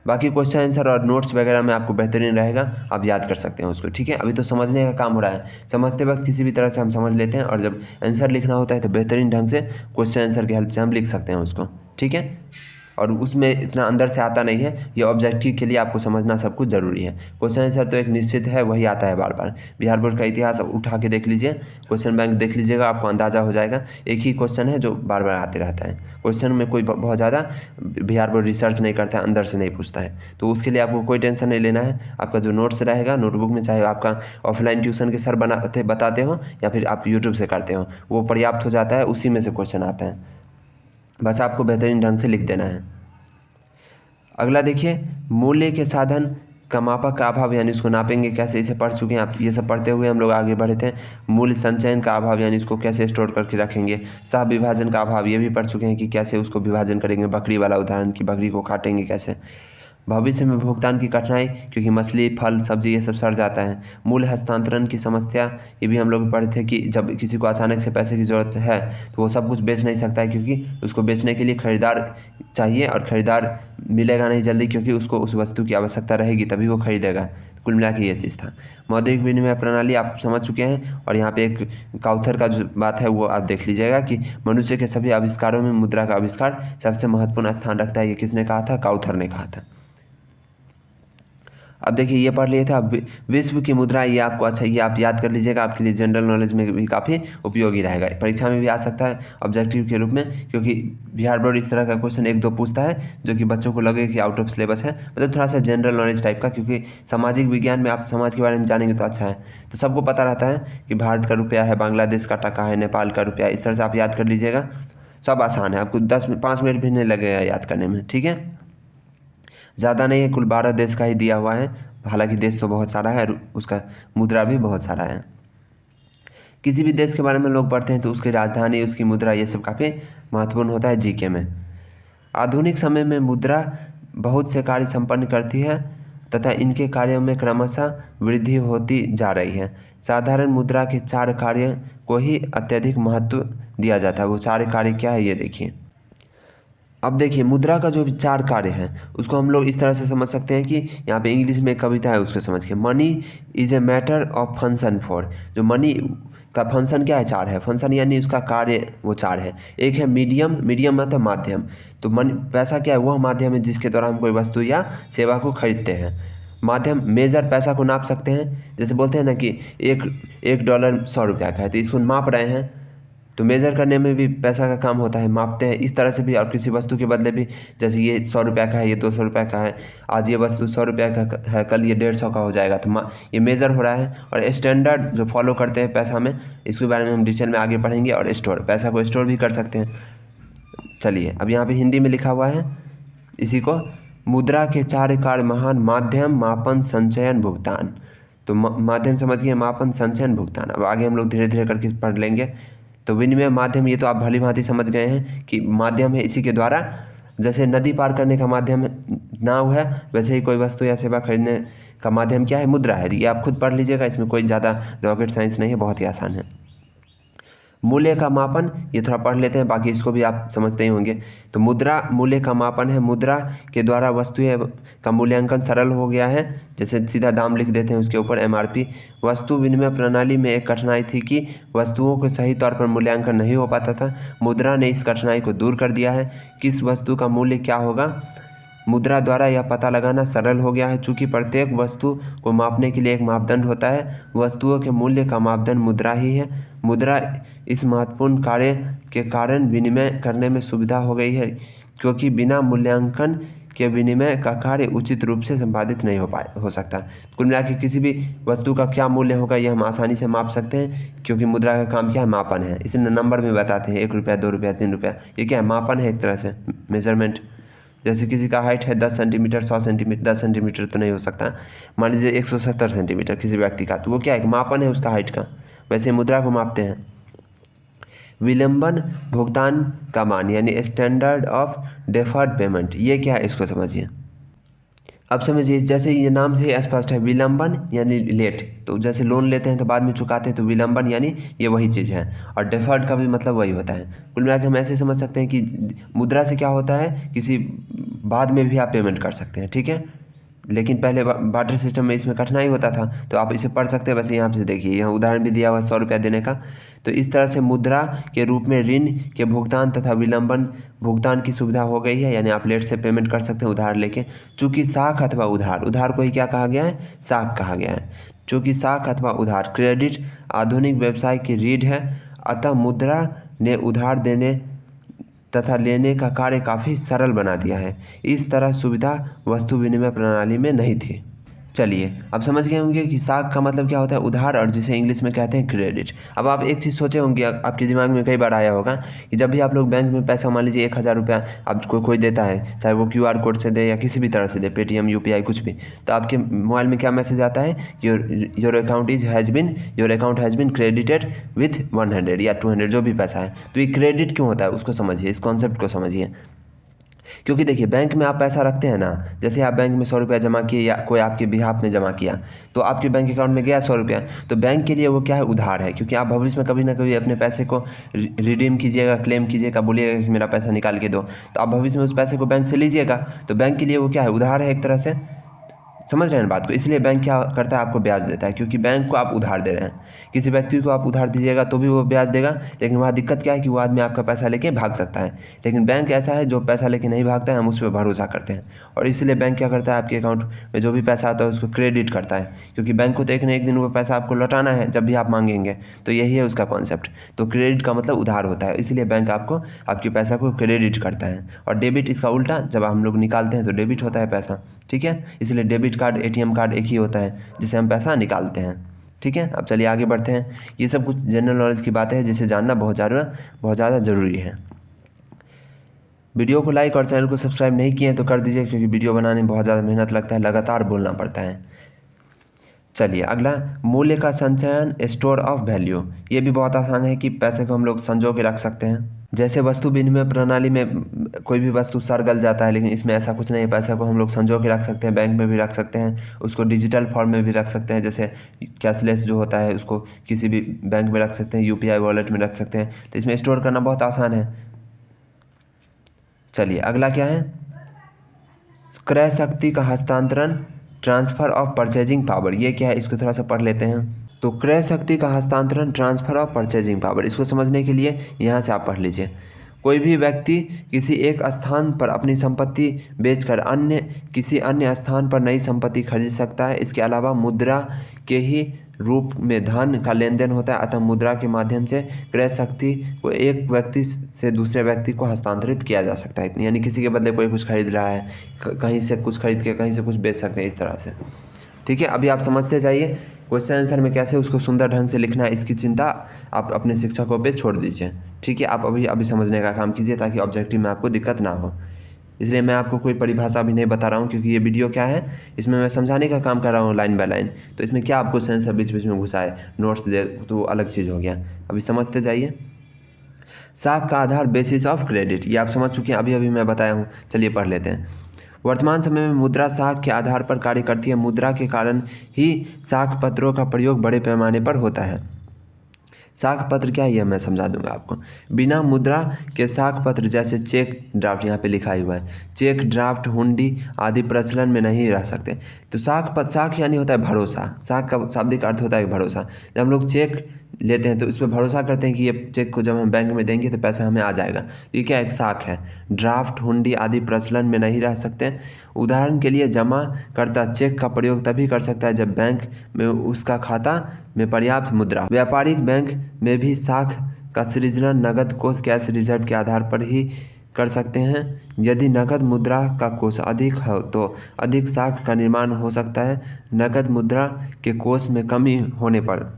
बाकी क्वेश्चन आंसर और नोट्स वगैरह में आपको बेहतरीन रहेगा, आप याद कर सकते हैं उसको, ठीक है। अभी तो समझने का काम हो रहा है, समझते वक्त किसी भी तरह से हम समझ लेते हैं, और जब आंसर लिखना होता है तो बेहतरीन ढंग से क्वेश्चन आंसर की हेल्प से हम लिख सकते हैं उसको, ठीक है। और उसमें इतना अंदर से आता नहीं है, ये ऑब्जेक्टिव के लिए आपको समझना सब कुछ ज़रूरी है। क्वेश्चन आंसर तो एक निश्चित है, वही आता है बार बार। बिहार बोर्ड का इतिहास उठा के देख लीजिए, क्वेश्चन बैंक देख लीजिएगा, आपको अंदाज़ा हो जाएगा। एक ही क्वेश्चन है जो बार बार आते रहता है। क्वेश्चन में कोई बहुत ज़्यादा बिहार बोर्ड रिसर्च नहीं करता है, अंदर से नहीं पूछता है, तो उसके लिए आपको कोई टेंशन नहीं लेना है। आपका जो नोट्स रहेगा नोटबुक में, चाहे आपका ऑफलाइन ट्यूशन के सर बताते हो या फिर आप यूट्यूब से करते हो, वो पर्याप्त हो जाता है, उसी में से क्वेश्चन आता है, बस आपको बेहतरीन ढंग से लिख देना है। अगला देखिए, मूल्य के साधन का मापक का अभाव, यानी उसको नापेंगे कैसे, इसे पढ़ चुके हैं आप। ये सब पढ़ते हुए हम लोग आगे बढ़े थे। मूल्य संचयन का अभाव, यानी इसको कैसे स्टोर करके रखेंगे। सह विभाजन का अभाव, ये भी पढ़ चुके हैं कि कैसे उसको विभाजन करेंगे, बकरी वाला उदाहरण कि बकरी को काटेंगे कैसे। भविष्य में भुगतान की कठिनाई, क्योंकि मछली, फल, सब्जी ये सब सड़ जाता है। मूल्य हस्तांतरण की समस्या, ये भी हम लोग पढ़े थे कि जब किसी को अचानक से पैसे की ज़रूरत है तो वो सब कुछ बेच नहीं सकता है, क्योंकि उसको बेचने के लिए खरीदार चाहिए और खरीदार मिलेगा नहीं जल्दी, क्योंकि उसको उस वस्तु की आवश्यकता रहेगी तभी वो खरीदेगा। कुल मिला के ये चीज़ था। मौद्रिक विनिमय प्रणाली आप समझ चुके हैं, और यहाँ पे एक काउथर का जो बात है वो आप देख लीजिएगा कि मनुष्य के सभी आविष्कारों में मुद्रा का आविष्कार सबसे महत्वपूर्ण स्थान रखता है। ये किसने कहा था? काउथर ने कहा था। अब देखिए ये पढ़ लिए थे। अब विश्व की मुद्रा, ये आपको अच्छा, ये आप याद कर लीजिएगा, आपके लिए जनरल नॉलेज में भी काफ़ी उपयोगी रहेगा, परीक्षा में भी आ सकता है ऑब्जेक्टिव के रूप में, क्योंकि बिहार बोर्ड इस तरह का क्वेश्चन 1-2 पूछता है जो कि बच्चों को लगे कि आउट ऑफ सिलेबस है, मतलब थोड़ा सा जनरल नॉलेज टाइप का, क्योंकि सामाजिक विज्ञान में आप समाज के बारे में जानेंगे तो अच्छा है। तो सबको पता रहता है कि भारत का रुपया है, बांग्लादेश का टका है, नेपाल का रुपया, इस तरह से आप याद कर लीजिएगा। सब आसान है, आपको 5 मिनट भी नहीं लगेगा याद करने में, ठीक है। ज़्यादा नहीं है, कुल 12 देश का ही दिया हुआ है, हालांकि देश तो बहुत सारा है, उसका मुद्रा भी बहुत सारा है। किसी भी देश के बारे में लोग पढ़ते हैं तो उसकी राजधानी, उसकी मुद्रा, ये सब काफ़ी महत्वपूर्ण होता है जीके में। आधुनिक समय में मुद्रा बहुत से कार्य संपन्न करती है तथा इनके कार्यों में क्रमशः वृद्धि होती जा रही है। साधारण मुद्रा के 4 कार्य को ही अत्यधिक महत्व दिया जाता है। वो 4 कार्य क्या है ये देखिए। अब देखिए मुद्रा का जो 4 कार्य है उसको हम लोग इस तरह से समझ सकते हैं कि यहाँ पे इंग्लिश में एक कविता है, उसको समझ के, money is a matter of function for. जो मनी का फंक्शन क्या है? 4 है। फंक्शन यानी उसका कार्य वो 4 है। एक है मीडियम, मीडियम मतलब माध्यम। तो पैसा क्या है? वह माध्यम है जिसके द्वारा हम कोई वस्तु या सेवा को खरीदते हैं। माध्यम, मेजर, पैसा को नाप सकते हैं। जैसे बोलते हैं ना कि एक डॉलर 100 रुपया का है, तो इसको माप रहे हैं, तो मेज़र करने में भी पैसा का काम होता है, मापते हैं। इस तरह से भी, और किसी वस्तु के बदले भी, जैसे ये 100 रुपया का है, ये 200 रुपया का है, आज ये वस्तु 100 रुपया का है, कल ये 150 का हो जाएगा, तो ये मेज़र हो रहा है। और स्टैंडर्ड जो फॉलो करते हैं पैसा में, इसके बारे में हम डिटेल में आगे पढ़ेंगे। और स्टोर, पैसा को स्टोर भी कर सकते हैं। चलिए अब यहाँ पर हिंदी में लिखा हुआ है इसी को, मुद्रा के 4 कार्य महान: माध्यम, मापन, संचयन, भुगतान। तो माध्यम समझ गए, मापन, संचयन, भुगतान। अब आगे हम लोग धीरे धीरे करके पढ़ लेंगे। तो विनिमय माध्यम, ये तो आप भली भांति समझ गए हैं कि माध्यम है, इसी के द्वारा, जैसे नदी पार करने का माध्यम नाव है, वैसे ही कोई वस्तु या सेवा खरीदने का माध्यम क्या है? मुद्रा है। ये आप खुद पढ़ लीजिएगा, इसमें कोई ज़्यादा रॉकेट साइंस नहीं है, बहुत ही आसान है। मूल्य का मापन, ये थोड़ा पढ़ लेते हैं, बाकी इसको भी आप समझते ही होंगे। तो मुद्रा मूल्य का मापन है। मुद्रा के द्वारा वस्तु का मूल्यांकन सरल हो गया है। जैसे सीधा दाम लिख देते हैं उसके ऊपर, MRP। वस्तु विनिमय प्रणाली में एक कठिनाई थी कि वस्तुओं को सही तौर पर मूल्यांकन नहीं हो पाता था। मुद्रा ने इस कठिनाई को दूर कर दिया है। किस वस्तु का मूल्य क्या होगा, मुद्रा द्वारा यह पता लगाना सरल हो गया है। चूँकि प्रत्येक वस्तु को मापने के लिए एक मापदंड होता है, वस्तुओं के मूल्य का मापदंड मुद्रा ही है। मुद्रा इस महत्वपूर्ण कार्य के कारण विनिमय करने में सुविधा हो गई है, क्योंकि बिना मूल्यांकन के विनिमय का कार्य उचित रूप से संपादित नहीं हो सकता। कुल मिला के किसी भी वस्तु का क्या मूल्य होगा ये हम आसानी से माप सकते हैं, क्योंकि मुद्रा का काम क्या है? मापन है। इसे नंबर में बताते हैं, 1 रुपया, 2 रुपया, 3 रुपया, ये क्या है? मापन है, एक तरह से मेजरमेंट। जैसे किसी का हाइट है 10 सेंटीमीटर, 100 सेंटीमीटर, 10 सेंटीमीटर तो नहीं हो सकता, मान लीजिए 170 सेंटीमीटर किसी व्यक्ति का, तो वो क्या है? मापन है उसका हाइट का। वैसे मुद्रा को मापते हैं। विलंबन भुगतान का मान, यानी स्टैंडर्ड ऑफ डेफर्ड पेमेंट, ये क्या है? इसको समझिए। अब समझिए, जैसे ये नाम से स्पष्ट है, विलंबन यानी लेट। तो जैसे लोन लेते हैं तो बाद में चुकाते हैं, तो विलंबन यानी ये वही चीज़ है। और डेफर्ड का भी मतलब वही होता है। कुल मिलाकर हम ऐसे समझ सकते हैं कि मुद्रा से क्या होता है, किसी बाद में भी आप पेमेंट कर सकते हैं, ठीक है। लेकिन पहले बार्टर सिस्टम में इसमें कठिनाई होता था, तो आप इसे पढ़ सकते हैं। वैसे यहाँ से देखिए, यहाँ उदाहरण भी दिया हुआ 100 रुपया देने का। तो इस तरह से मुद्रा के रूप में ऋण के भुगतान तथा विलंबन भुगतान की सुविधा हो गई है, यानी आप लेट से पेमेंट कर सकते हैं उधार लेके। चूँकि साख अथवा उधार, उधार को ही क्या कहा गया है? साख कहा गया है। चूँकि साख अथवा उधार क्रेडिट आधुनिक व्यवसाय की रीढ़ है, अतः मुद्रा ने उधार देने तथा लेने का कार्य काफ़ी सरल बना दिया है। इस तरह सुविधा वस्तु विनिमय प्रणाली में नहीं थी। चलिए अब समझ गए होंगे कि साख का मतलब क्या होता है? उधार, और जिसे इंग्लिश में कहते हैं क्रेडिट। अब आप एक चीज़ सोचे होंगे, आपके दिमाग में कई बार आया होगा कि जब भी आप लोग बैंक में पैसा, मान लीजिए 1000 रुपया आपको कोई देता है, चाहे वो QR कोड से दे या किसी भी तरह से दे, पेटीएम, UPI कुछ भी, तो आपके मोबाइल में क्या मैसेज आता है? Your account has been credited with 100 या 200, जो भी पैसा है। तो ये क्रेडिट क्यों होता है उसको समझिए, इस कॉन्सेप्ट को समझिए। क्योंकि देखिए बैंक में आप पैसा रखते हैं ना, जैसे आप बैंक में 100 रुपया जमा किए या कोई आपके बिहाफ में जमा किया, तो आपके बैंक अकाउंट में गया 100 रुपया, तो बैंक के लिए वो क्या है, उधार है। क्योंकि आप भविष्य में कभी ना कभी अपने पैसे को रिडीम कीजिएगा, क्लेम कीजिएगा, बोलिएगा कि मेरा पैसा निकाल के दो, तो आप भविष्य में उस पैसे को बैंक से लीजिएगा, तो बैंक के लिए वो क्या है, उधार है एक तरह से। समझ रहे हैं बात को। इसलिए बैंक क्या करता है, आपको ब्याज देता है, क्योंकि बैंक को आप उधार दे रहे हैं। किसी व्यक्ति को आप उधार दीजिएगा तो भी वो ब्याज देगा, लेकिन वहाँ दिक्कत क्या है कि वो आदमी आपका पैसा लेके भाग सकता है। लेकिन बैंक ऐसा है जो पैसा लेके नहीं भागता है, हम उस पर भरोसा करते हैं, और इसलिए बैंक क्या करता है, आपके अकाउंट में जो भी पैसा आता है उसको क्रेडिट करता है, क्योंकि बैंक को तो एक न एक दिन वो पैसा आपको लौटाना है जब भी आप मांगेंगे। तो यही है उसका कॉन्सेप्ट। तो क्रेडिट का मतलब उधार होता है, इसलिए बैंक आपको आपके पैसा को क्रेडिट करता है। और डेबिट इसका उल्टा, जब हम लोग निकालते हैं तो डेबिट होता है पैसा, ठीक है। इसलिए डेबिट कार्ड, एटीएम कार्ड एक ही होता है जिससे हम पैसा निकालते हैं, ठीक है। अब चलिए आगे बढ़ते हैं। ये सब कुछ जनरल नॉलेज की बातें हैं जिसे जानना बहुत ज़्यादा ज़रूरी है। वीडियो को लाइक और चैनल को सब्सक्राइब नहीं किए हैं तो कर दीजिए, क्योंकि वीडियो बनाने में बहुत ज़्यादा मेहनत लगता है, लगातार बोलना पड़ता है। चलिए अगला, मूल्य का संचयन, स्टोर ऑफ वैल्यू। ये भी बहुत आसान है कि पैसे को हम लोग संजो के रख सकते हैं। जैसे वस्तु विनिमय प्रणाली में कोई भी वस्तु सड़ गल जाता है, लेकिन इसमें ऐसा कुछ नहीं है। पैसा को हम लोग संजो के रख सकते हैं, बैंक में भी रख सकते हैं, उसको डिजिटल फॉर्म में भी रख सकते हैं, जैसे कैशलेस जो होता है उसको किसी भी बैंक में रख सकते हैं, यूपीआई वॉलेट में रख सकते हैं। तो इसमें स्टोर करना बहुत आसान है। चलिए अगला क्या है, क्रय शक्ति का हस्तांतरण, ट्रांसफ़र ऑफ परचेजिंग पावर। ये क्या है, इसको थोड़ा सा पढ़ लेते हैं। तो क्रय शक्ति का हस्तांतरण, ट्रांसफ़र ऑफ परचेजिंग पावर, इसको समझने के लिए यहाँ से आप पढ़ लीजिए। कोई भी व्यक्ति किसी एक स्थान पर अपनी संपत्ति बेचकर किसी अन्य स्थान पर नई संपत्ति खरीद सकता है। इसके अलावा मुद्रा के ही रूप में धन का लेन देन होता है, अतः मुद्रा के माध्यम से क्रय शक्ति को एक व्यक्ति से दूसरे व्यक्ति को हस्तांतरित किया जा सकता है। यानी किसी के बदले कोई कुछ खरीद रहा है, कहीं से कुछ खरीद के कहीं से कुछ बेच सकते हैं, इस तरह से, ठीक है। अभी आप समझते जाइए क्वेश्चन आंसर में कैसे उसको सुंदर ढंग से लिखना है, इसकी चिंता आप अपने शिक्षकों पे छोड़ दीजिए, ठीक है। आप अभी समझने का काम कीजिए ताकि ऑब्जेक्टिव में आपको दिक्कत ना हो। इसलिए मैं आपको कोई परिभाषा भी नहीं बता रहा हूँ, क्योंकि ये वीडियो क्या है, इसमें मैं समझाने का काम कर रहा हूँ लाइन बाय लाइन। तो इसमें क्या आपको सेंस बीच बीच में घुसाए नोट्स दे तो अलग चीज़ हो गया। अभी समझते जाइए। साख का आधार, बेसिस ऑफ क्रेडिट, ये आप समझ चुके हैं, अभी मैं बताया हूँ। चलिए पढ़ लेते हैं। वर्तमान समय में मुद्रा साख के आधार पर कार्य करती है। मुद्रा के कारण ही साख पत्रों का प्रयोग बड़े पैमाने पर होता है। साख पत्र क्या है यह मैं समझा दूंगा आपको। बिना मुद्रा के साख पत्र जैसे चेक ड्राफ्ट, यहाँ पे लिखा हुआ है, चेक ड्राफ्ट, हुंडी आदि प्रचलन में नहीं रह सकते। तो साख यानी होता है भरोसा। साख का शाब्दिक अर्थ होता है भरोसा। जब हम लोग चेक लेते हैं तो इस पर भरोसा करते हैं कि ये चेक को जब हम बैंक में देंगे तो पैसा हमें आ जाएगा। तो ये क्या एक साख है। ड्राफ्ट, हुंडी आदि प्रचलन में नहीं रह सकते। उदाहरण के लिए जमाकर्ता चेक का प्रयोग तभी कर सकता है जब बैंक में उसका खाता में पर्याप्त मुद्रा। व्यापारिक बैंक में भी साख का सृजन नगद कोष, कैश रिजर्व के आधार पर ही कर सकते हैं। यदि नगद मुद्रा का कोष अधिक हो तो अधिक साख का निर्माण हो सकता है। नगद मुद्रा के कोष में कमी होने पर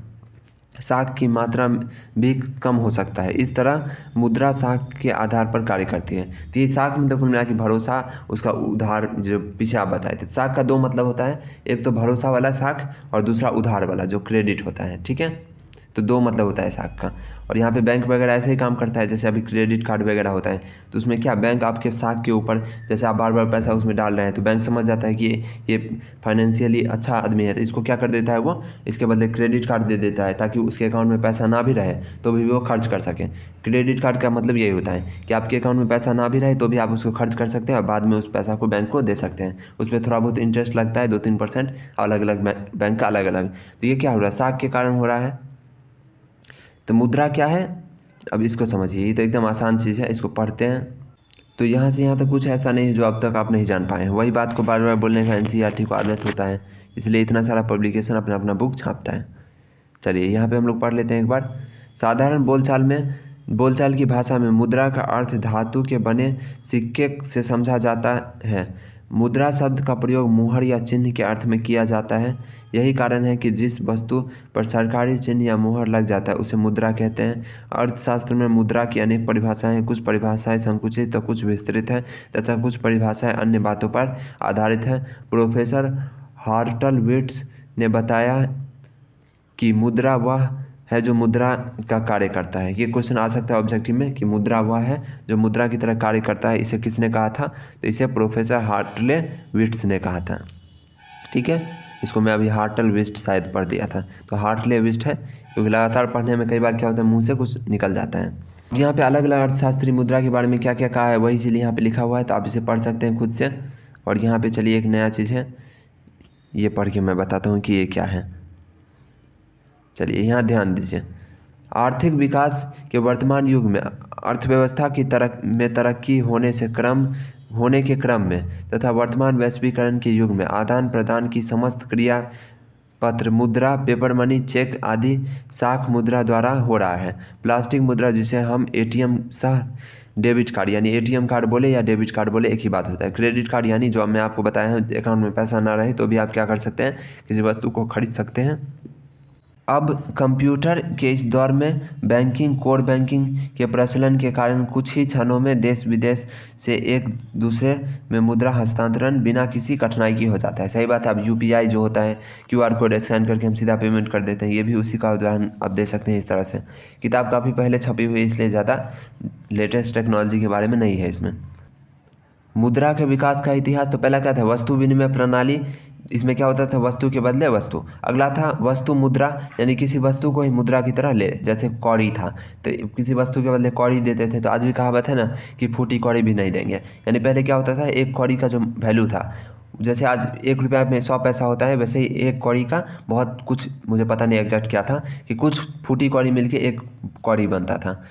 साख की मात्रा भी कम हो सकता है। इस तरह मुद्रा साख के आधार पर कार्य करती है। तो ये साख मतलब कुल मिला के भरोसा, उसका उधार, जो पीछे आप बताए थे। साख का दो मतलब होता है, एक तो भरोसा वाला साख और दूसरा उधार वाला जो क्रेडिट होता है, ठीक है। तो दो मतलब होता है साख का। और यहाँ पे बैंक वगैरह ऐसे ही काम करता है, जैसे अभी क्रेडिट कार्ड वगैरह होता है तो उसमें क्या, बैंक आपके साख के ऊपर, जैसे आप बार बार पैसा उसमें डाल रहे हैं तो बैंक समझ जाता है कि ये फाइनेंशियली अच्छा आदमी है, तो इसको क्या कर देता है, वो इसके बदले क्रेडिट कार्ड दे देता है, ताकि उसके अकाउंट में पैसा ना भी रहे तो भी वो खर्च कर सके। क्रेडिट कार्ड का मतलब यही होता है कि आपके अकाउंट में पैसा ना भी रहे तो भी आप उसको खर्च कर सकते हैं और बाद में उस पैसा को बैंक को दे सकते हैं। उस पर थोड़ा बहुत इंटरेस्ट लगता है, 2-3%, अलग अलग बैंक का अलग अलग। तो ये क्या हो रहा है, साख के कारण हो रहा है। तो मुद्रा क्या है, अब इसको समझिए। ये तो एकदम आसान चीज़ है, इसको पढ़ते हैं। तो यहाँ से यहाँ तक कुछ ऐसा नहीं है जो अब तक आप नहीं जान पाए हैं। वही बात को बार बार बोलने का एनसीईआरटी को आदत होता है, इसलिए इतना सारा पब्लिकेशन अपना अपना बुक छापता है। चलिए यहाँ पे हम लोग पढ़ लेते हैं एक बार। साधारण बोलचाल की भाषा में मुद्रा का अर्थ धातु के बने सिक्के से समझा जाता है। मुद्रा शब्द का प्रयोग मुहर या चिन्ह के अर्थ में किया जाता है। यही कारण है कि जिस वस्तु पर सरकारी चिन्ह या मुहर लग जाता है उसे मुद्रा कहते हैं। अर्थशास्त्र में मुद्रा की अनेक परिभाषाएं हैं। कुछ परिभाषाएं संकुचित तो कुछ विस्तृत हैं तथा कुछ परिभाषाएं अन्य बातों पर आधारित हैं। प्रोफेसर हार्टलविट्ज ने बताया कि मुद्रा वह है जो मुद्रा का कार्य करता है। ये क्वेश्चन आ सकता है ऑब्जेक्टिव में कि मुद्रा वह है जो मुद्रा की तरह कार्य करता है। इसे किसने कहा था? तो इसे प्रोफेसर हार्टले विट्स ने कहा था। ठीक है, इसको मैं अभी हार्टल विस्ट शायद पढ़ दिया था, तो हार्टले विस्ट है, क्योंकि लगातार पढ़ने में कई बार क्या होता है मुंह से कुछ निकल जाता है। यहाँ पे अलग अलग अर्थशास्त्री मुद्रा के बारे में क्या क्या कहा है वही चीज़ यहाँ पे लिखा हुआ है, तो आप इसे पढ़ सकते हैं खुद से। और यहाँ पे चलिए एक नया चीज़ है, ये पढ़ के मैं बताता हूँ कि ये क्या है। चलिए यहाँ ध्यान दीजिए। आर्थिक विकास के वर्तमान युग में अर्थव्यवस्था की तरक्की होने के क्रम में तथा वर्तमान वैश्वीकरण के युग में आदान प्रदान की समस्त क्रिया पत्र, मुद्रा, पेपर मनी, चेक आदि साख मुद्रा द्वारा हो रहा है। प्लास्टिक मुद्रा, जिसे हम एटीएम सह डेबिट कार्ड यानी एटीएम कार्ड बोले या डेबिट कार्ड बोले एक ही बात होता है। क्रेडिट कार्ड यानी जो मैं आपको बताया है अकाउंट में पैसा ना रहे तो भी आप क्या कर सकते हैं, किसी वस्तु को खरीद सकते हैं। अब कंप्यूटर के इस दौर में बैंकिंग, कोर बैंकिंग के प्रचलन के कारण कुछ ही क्षणों में देश विदेश से एक दूसरे में मुद्रा हस्तांतरण बिना किसी कठिनाई की हो जाता है। सही बात है। अब यूपीआई जो होता है, क्यूआर कोड स्कैन करके हम सीधा पेमेंट कर देते हैं, ये भी उसी का उदाहरण आप दे सकते हैं। इस तरह से किताब काफ़ी पहले छपी हुई है, इसलिए ज़्यादा लेटेस्ट टेक्नोलॉजी के बारे में नहीं है इसमें। मुद्रा के विकास का इतिहास, तो पहला क्या था? वस्तु विनिमय प्रणाली। इसमें क्या होता था? वस्तु के बदले वस्तु। अगला था वस्तु मुद्रा, यानी किसी वस्तु को ही मुद्रा की तरह ले, जैसे कौड़ी था तो किसी वस्तु के बदले कौड़ी देते थे। तो आज भी कहावत है ना कि फूटी कौड़ी भी नहीं देंगे। यानी पहले क्या होता था, एक कौड़ी का जो वैल्यू था, जैसे आज 1 रुपया में 100 पैसा होता है, वैसे ही एक कौड़ी का बहुत कुछ, मुझे पता नहीं एग्जैक्ट क्या था, कि कुछ फूटी कौड़ी मिलके एक कौड़ी बनता था।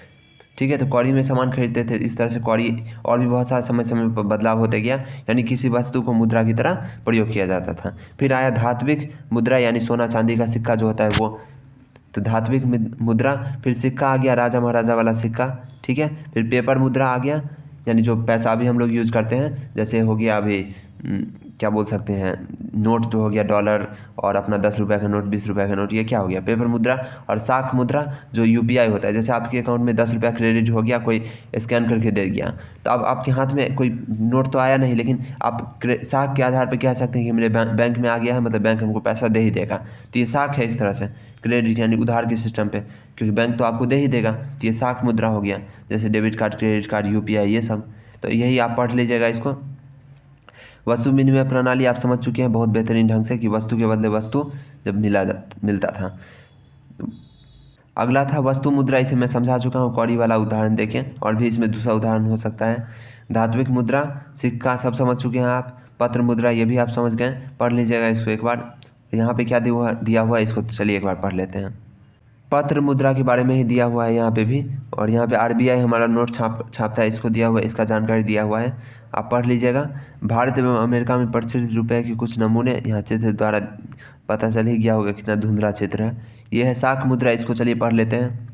ठीक है, तो कौड़ी में सामान खरीदते थे। इस तरह से कौड़ी और भी बहुत सारा समय समय पर बदलाव होते गया, यानी किसी वस्तु को मुद्रा की तरह प्रयोग किया जाता था। फिर आया धात्विक मुद्रा, यानी सोना चांदी का सिक्का जो होता है वो, तो धात्विक मुद्रा। फिर सिक्का आ गया, राजा महाराजा वाला सिक्का। ठीक है, फिर पेपर मुद्रा आ गया, यानी जो पैसा अभी हम लोग यूज़ करते हैं, जैसे हो गया अभी क्या बोल सकते हैं, नोट जो हो गया डॉलर, और अपना 10 रुपये का नोट, 20 रुपये का नोट, ये क्या हो गया? पेपर मुद्रा। और साख मुद्रा जो यूपीआई होता है, जैसे आपके अकाउंट में 10 रुपया क्रेडिट हो गया, कोई स्कैन करके दे गया, तो अब आपके हाथ में कोई नोट तो आया नहीं, लेकिन आप साख के आधार पर कह सकते हैं कि मेरे बैंक में आ गया है, मतलब बैंक हमको पैसा दे ही देगा। तो ये साख है। इस तरह से क्रेडिट यानी उधार के सिस्टम पे, क्योंकि बैंक तो आपको दे ही देगा, तो ये साख मुद्रा हो गया। जैसे debit card, credit card, UPI, ये सब। तो यही आप पढ़ लीजिएगा इसको। वस्तु विनिमय प्रणाली आप समझ चुके हैं बहुत बेहतरीन ढंग से, कि वस्तु के बदले वस्तु जब मिलता था। अगला था वस्तु मुद्रा, इसे मैं समझा चुका हूँ, कौड़ी वाला उदाहरण देखें। और भी इसमें दूसरा उदाहरण हो सकता है। धात्विक मुद्रा, सिक्का सब समझ चुके हैं आप। पत्र मुद्रा, ये भी आप समझ गए, पढ़ लीजिएगा इसको एक बार। यहाँ पे क्या दिया हुआ है इसको चलिए एक बार पढ़ लेते हैं। पत्र मुद्रा के बारे में ही दिया हुआ है यहाँ पे भी, और यहाँ पे आरबीआई हमारा नोट छापता है, इसको दिया हुआ है, इसका जानकारी दिया हुआ है, आप पढ़ लीजिएगा। भारत एवं अमेरिका में प्रचलित रुपए के कुछ नमूने, यहाँ चित्र द्वारा पता चल ही गया होगा कितना धुंधला चित्र है। ये है साख मुद्रा, इसको चलिए पढ़ लेते हैं।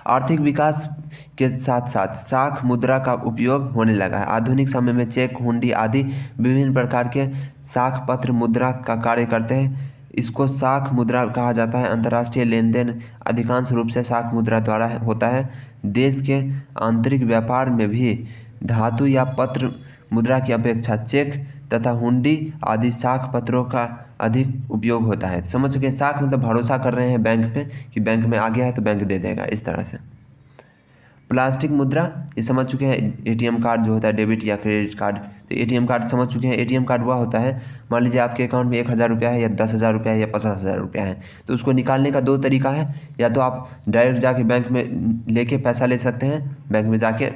आर्थिक विकास के साथ साथ साख मुद्रा का उपयोग होने लगा है। आधुनिक समय में चेक, हुंडी आदि विभिन्न प्रकार के साख पत्र मुद्रा का कार्य करते हैं। इसको साख मुद्रा कहा जाता है। अंतर्राष्ट्रीय लेन देन अधिकांश रूप से साख मुद्रा द्वारा होता है। देश के आंतरिक व्यापार में भी धातु या पत्र मुद्रा की अपेक्षा चेक तथा हुंडी आदि साख पत्रों का अधिक उपयोग होता है। समझ चुके हैं? साख मतलब भरोसा कर रहे हैं बैंक पे कि बैंक में आ गया है तो बैंक दे देगा, इस तरह से। प्लास्टिक मुद्रा, ये समझ चुके हैं, एटीएम कार्ड जो होता है, डेबिट या क्रेडिट कार्ड। तो एटीएम कार्ड समझ चुके हैं। एटीएम कार्ड वह होता है, मान लीजिए आपके अकाउंट में 1000 रुपया है, या 10,000 रुपया है, या 50,000 रुपया है, तो उसको निकालने का 2 तरीका है। या तो आप डायरेक्ट जाके बैंक में लेके पैसा ले सकते हैं, बैंक में जाके,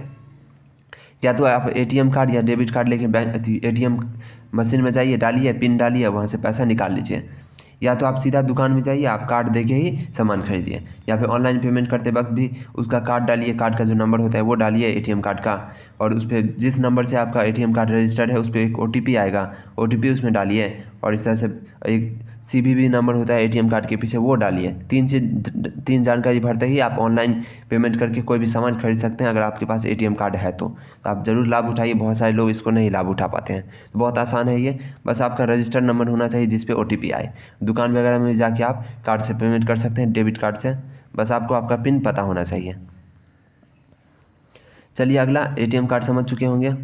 या तो आप एटीएम कार्ड या डेबिट कार्ड लेके बैंक एटीएम मशीन में जाइए, डालिए, पिन डालिए, वहाँ से पैसा निकाल लीजिए। या तो आप सीधा दुकान में जाइए, आप कार्ड देके ही सामान खरीदिए, या फिर ऑनलाइन पेमेंट करते वक्त भी उसका कार्ड डालिए, कार्ड का जो नंबर होता है वो डालिए एटीएम कार्ड का, और उस पर जिस नंबर से आपका एटीएम कार्ड रजिस्टर्ड है उस पर एक ओटीपी आएगा, ओटीपी उसमें डालिए, और इस तरह से एक सीवीवी नंबर होता है एटीएम कार्ड के पीछे, वो डालिए। 3 जानकारी भरते ही आप ऑनलाइन पेमेंट करके कोई भी सामान खरीद सकते हैं, अगर आपके पास एटीएम कार्ड है तो आप ज़रूर लाभ उठाइए। बहुत सारे लोग इसको नहीं लाभ उठा पाते हैं, तो बहुत आसान है ये। बस आपका रजिस्टर्ड नंबर होना चाहिए जिस पे ओटीपी आए। दुकान वगैरह में जाके आप कार्ड से पेमेंट कर सकते हैं, डेबिट कार्ड से, बस आपको आपका पिन पता होना चाहिए। चलिए अगला, एटीएम कार्ड समझ चुके होंगे।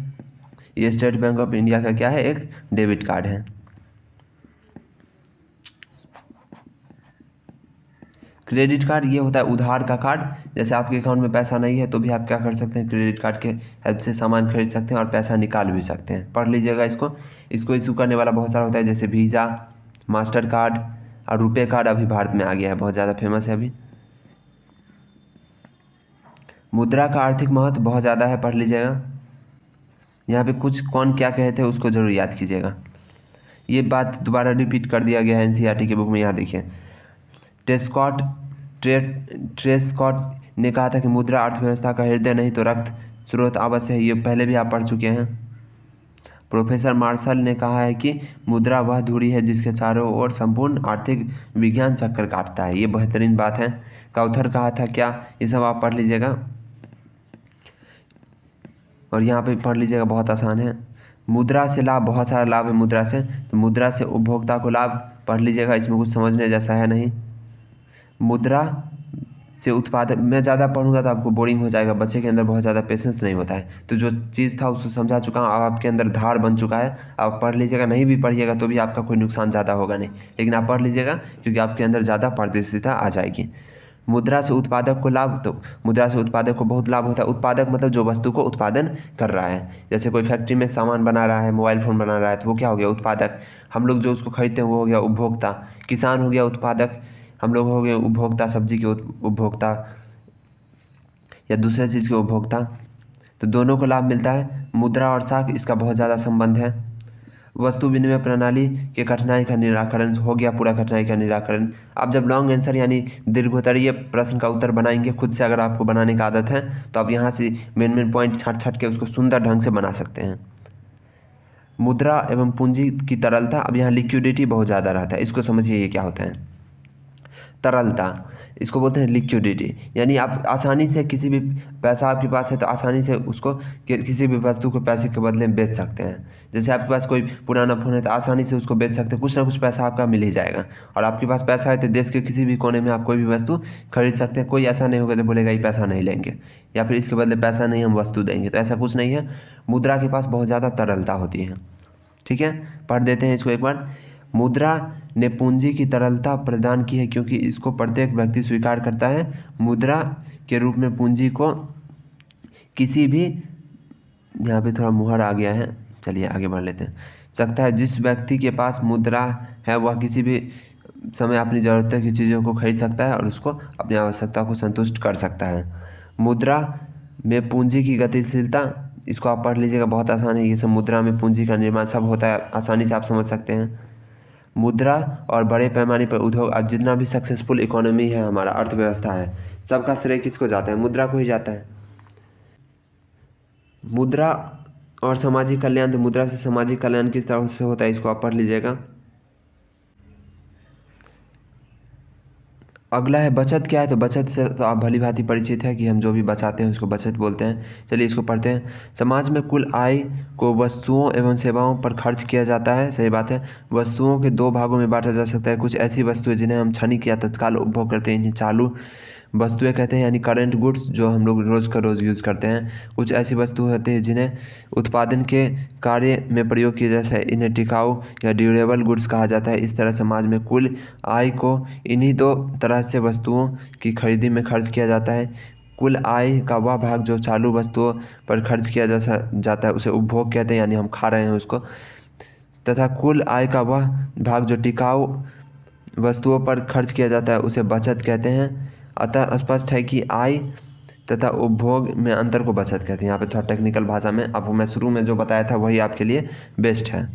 ये स्टेट बैंक ऑफ इंडिया का क्या है, एक डेबिट कार्ड है। क्रेडिट कार्ड ये होता है उधार का कार्ड। जैसे आपके अकाउंट में पैसा नहीं है तो भी आप क्या कर सकते हैं, क्रेडिट कार्ड के हेल्प से सामान खरीद सकते हैं और पैसा निकाल भी सकते हैं। पढ़ लीजिएगा इसको। इसको इशू करने वाला बहुत सारा होता है, जैसे वीज़ा, मास्टर कार्ड और रुपए कार्ड अभी भारत में आ गया है, बहुत ज़्यादा फेमस है अभी। मुद्रा का आर्थिक महत्व बहुत ज़्यादा है, पढ़ लीजिएगा। यहाँ पे कुछ कौन क्या कहे थे उसको जरूर याद कीजिएगा। ये बात दोबारा रिपीट कर दिया गया है एनसीईआरटी के बुक में। यहाँ देखिए, ट्रेस्कॉट ने कहा था कि मुद्रा अर्थव्यवस्था का हृदय नहीं तो रक्त स्रोत अवश्य है। ये पहले भी आप पढ़ चुके हैं। प्रोफेसर मार्शल ने कहा है कि मुद्रा वह धुरी है जिसके चारों ओर संपूर्ण आर्थिक विज्ञान चक्कर काटता है। ये बेहतरीन बात है। काउथर कहा था क्या, ये सब आप पढ़ लीजिएगा और यहाँ पे पढ़ लीजिएगा, बहुत आसान है। मुद्रा से लाभ, बहुत सारा लाभ है मुद्रा से। तो मुद्रा से उपभोक्ता को लाभ, पढ़ लीजिएगा, इसमें कुछ समझने जैसा है नहीं। मुद्रा से उत्पादक, मैं ज़्यादा पढ़ूंगा तो आपको बोरिंग हो जाएगा, बच्चे के अंदर बहुत ज़्यादा पेशेंस नहीं होता है। तो जो चीज़ था उसको समझा चुका हूँ, अब आपके अंदर धार बन चुका है। आप पढ़ लीजिएगा, नहीं भी पढ़िएगा तो भी आपका कोई नुकसान ज़्यादा होगा नहीं, लेकिन आप पढ़ लीजिएगा क्योंकि आपके अंदर ज़्यादा पारदर्शिता आ जाएगी। मुद्रा से उत्पादक को लाभ, तो मुद्रा से उत्पादक को बहुत लाभ होता है। उत्पादक मतलब जो वस्तु को उत्पादन कर रहा है। जैसे कोई फैक्ट्री में सामान बना रहा है, मोबाइल फ़ोन बना रहा है, तो वो क्या हो गया, उत्पादक। हम लोग जो उसको खरीदते हैं वो हो गया उपभोक्ता। किसान हो गया उत्पादक, हम लोग हो गए उपभोक्ता, सब्जी के उपभोक्ता या दूसरे चीज़ के उपभोक्ता। तो दोनों को लाभ मिलता है। मुद्रा और साख, इसका बहुत ज़्यादा संबंध है। वस्तु विनिमय प्रणाली के कठिनाई का निराकरण, हो गया पूरा कठिनाई का निराकरण। आप जब लॉन्ग आंसर यानी दीर्घोत्तरीय प्रश्न का उत्तर बनाएंगे खुद से, अगर आपको बनाने की आदत है तो आप यहाँ से मेन पॉइंट छाट छाट के उसको सुंदर ढंग से बना सकते हैं। मुद्रा एवं पूंजी की तरलता, अब यहाँ लिक्विडिटी बहुत ज़्यादा रहता है, इसको समझिए ये क्या होता है। तरलता, इसको बोलते हैं लिक्विडिटी, यानी आप आसानी से किसी भी, पैसा आपके पास है तो आसानी से उसको किसी भी वस्तु को पैसे के बदले में बेच सकते हैं। जैसे आपके पास कोई पुराना फ़ोन है तो आसानी से उसको बेच सकते हैं, कुछ ना कुछ पैसा आपका मिल ही जाएगा। और आपके पास पैसा है तो देश के किसी भी कोने में आप कोई भी वस्तु खरीद सकते हैं। कोई ऐसा नहीं होगा तो बोलेगा ये पैसा नहीं लेंगे या फिर इसके बदले पैसा नहीं हम वस्तु देंगे, तो ऐसा कुछ नहीं है। मुद्रा के पास बहुत ज़्यादा तरलता होती है। ठीक है, पढ़ देते हैं इसको एक बार। मुद्रा ने पूंजी की तरलता प्रदान की है क्योंकि इसको प्रत्येक व्यक्ति स्वीकार करता है। मुद्रा के रूप में पूंजी को किसी भी, यहाँ पे थोड़ा मुहर आ गया है, चलिए आगे बढ़ लेते हैं। सकता है जिस व्यक्ति के पास मुद्रा है वह किसी भी समय अपनी ज़रूरत की चीज़ों को खरीद सकता है और उसको अपनी आवश्यकता को संतुष्ट कर सकता है। मुद्रा में पूंजी की गतिशीलता, इसको आप पढ़ लीजिएगा, बहुत आसान है ये सब। मुद्रा में पूंजी का निर्माण सब होता है, आसानी से आप समझ सकते हैं। मुद्रा और बड़े पैमाने पर उद्योग, अब जितना भी सक्सेसफुल इकोनॉमी है, हमारा अर्थव्यवस्था है, सबका श्रेय किसको जाता है, मुद्रा को ही जाता है। मुद्रा और सामाजिक कल्याण, तो मुद्रा से सामाजिक कल्याण किस तरह से होता है इसको आप पढ़ लीजिएगा। अगला है बचत क्या है, तो बचत से तो आप भली भांति परिचित है कि हम जो भी बचाते हैं उसको बचत बोलते हैं। चलिए इसको पढ़ते हैं। समाज में कुल आय को वस्तुओं एवं सेवाओं पर खर्च किया जाता है, सही बात है। वस्तुओं के दो भागों में बांटा जा सकता है। कुछ ऐसी वस्तुएं जिन्हें हम क्षणिक या तत्काल उपभोग करते हैं, इन्हें चालू वस्तुएं कहते हैं, यानी करंट गुड्स, जो हम लोग रोज़ का रोज़ यूज़ करते हैं। कुछ ऐसी वस्तुएं होती हैं जिन्हें उत्पादन के कार्य में प्रयोग किया जाता है, इन्हें टिकाऊ या ड्यूरेबल गुड्स कहा जाता है। इस तरह समाज में कुल आय को इन्हीं दो तरह से वस्तुओं की खरीदी में खर्च किया जाता है। कुल आय का वह भाग जो चालू वस्तुओं पर खर्च किया जाता है उसे उपभोग कहते हैं, यानी हम खा रहे हैं उसको। तथा कुल आय का वह भाग जो टिकाऊ वस्तुओं पर खर्च किया जाता है उसे बचत कहते हैं। अतः स्पष्ट है कि आय तथा उपभोग में अंतर को बचत कहते हैं। यहाँ पे थोड़ा टेक्निकल भाषा में, अब मैं शुरू में जो बताया था वही आपके लिए बेस्ट है।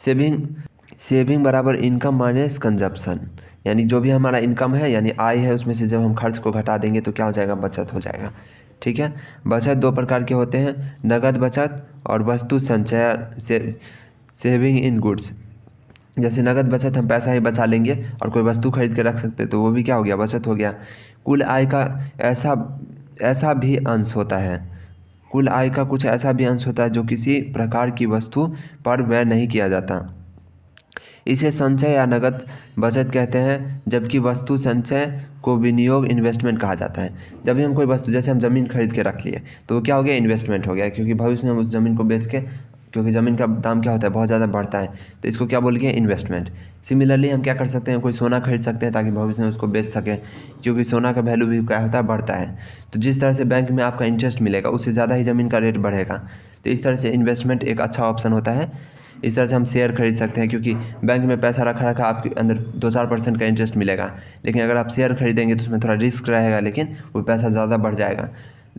सेविंग बराबर इनकम माइनस कंजप्शन, यानी जो भी हमारा इनकम है यानी आय है उसमें से जब हम खर्च को घटा देंगे तो क्या हो जाएगा, बचत हो जाएगा। ठीक है, बचत दो प्रकार के होते हैं, नगद बचत और वस्तु संचय सेविंग इन गुड्स। जैसे नगद बचत हम पैसा ही बचा लेंगे और कोई वस्तु खरीद के रख सकते हैं तो वो भी क्या हो गया, बचत हो गया। कुल आय का ऐसा भी अंश होता है, कुल आय का कुछ ऐसा भी अंश होता है जो किसी प्रकार की वस्तु पर व्यय नहीं किया जाता, इसे संचय या नगद बचत कहते हैं। जबकि वस्तु संचय को विनियोग इन्वेस्टमेंट कहा जाता है। जब भी हम कोई वस्तु, जैसे हम ज़मीन खरीद के रख लिए तो वो क्या हो गया, इन्वेस्टमेंट हो गया, क्योंकि भविष्य में हम उस ज़मीन को बेच के क्योंकि ज़मीन का दाम क्या होता है, बहुत ज़्यादा बढ़ता है, तो इसको क्या बोलेंगे, इन्वेस्टमेंट। सिमिलरली हम क्या कर सकते हैं, कोई सोना खरीद सकते हैं ताकि भविष्य में उसको बेच सकें, क्योंकि सोना का वैल्यू भी क्या होता है, बढ़ता है। तो जिस तरह से बैंक में आपका इंटरेस्ट मिलेगा उससे ज़्यादा ही ज़मीन का रेट बढ़ेगा। तो इस तरह से इन्वेस्टमेंट एक अच्छा ऑप्शन होता है। इस तरह से हम शेयर खरीद सकते हैं, क्योंकि बैंक में पैसा रखा आपके अंदर 2-4% का इंटरेस्ट मिलेगा, लेकिन अगर आप शेयर खरीदेंगे तो उसमें थोड़ा रिस्क रहेगा, लेकिन वो पैसा ज़्यादा बढ़ जाएगा।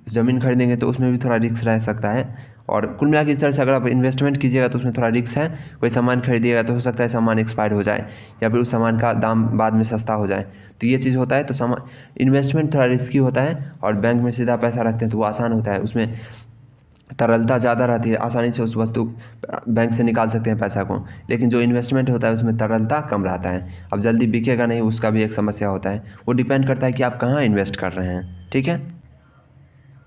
ज़मीन खरीदेंगे तो उसमें भी थोड़ा रिस्क रह सकता है। और कुल मिला के इस तरह से अगर आप इन्वेस्टमेंट कीजिएगा तो उसमें थोड़ा रिस्क है। कोई सामान खरीदिएगा तो हो सकता है सामान एक्सपायर हो जाए, या फिर उस सामान का दाम बाद में सस्ता हो जाए, तो ये चीज़ होता है। तो इन्वेस्टमेंट थोड़ा रिस्की होता है, और बैंक में सीधा पैसा रखते हैं तो वो आसान होता है, उसमें तरलता ज़्यादा रहती है, आसानी से उस वस्तु बैंक से निकाल सकते हैं पैसा को। लेकिन जो इन्वेस्टमेंट होता है उसमें तरलता कम रहता है, अब जल्दी बिकेगा नहीं, उसका भी एक समस्या होता है। वो डिपेंड करता है कि आप कहाँ इन्वेस्ट कर रहे हैं, ठीक है।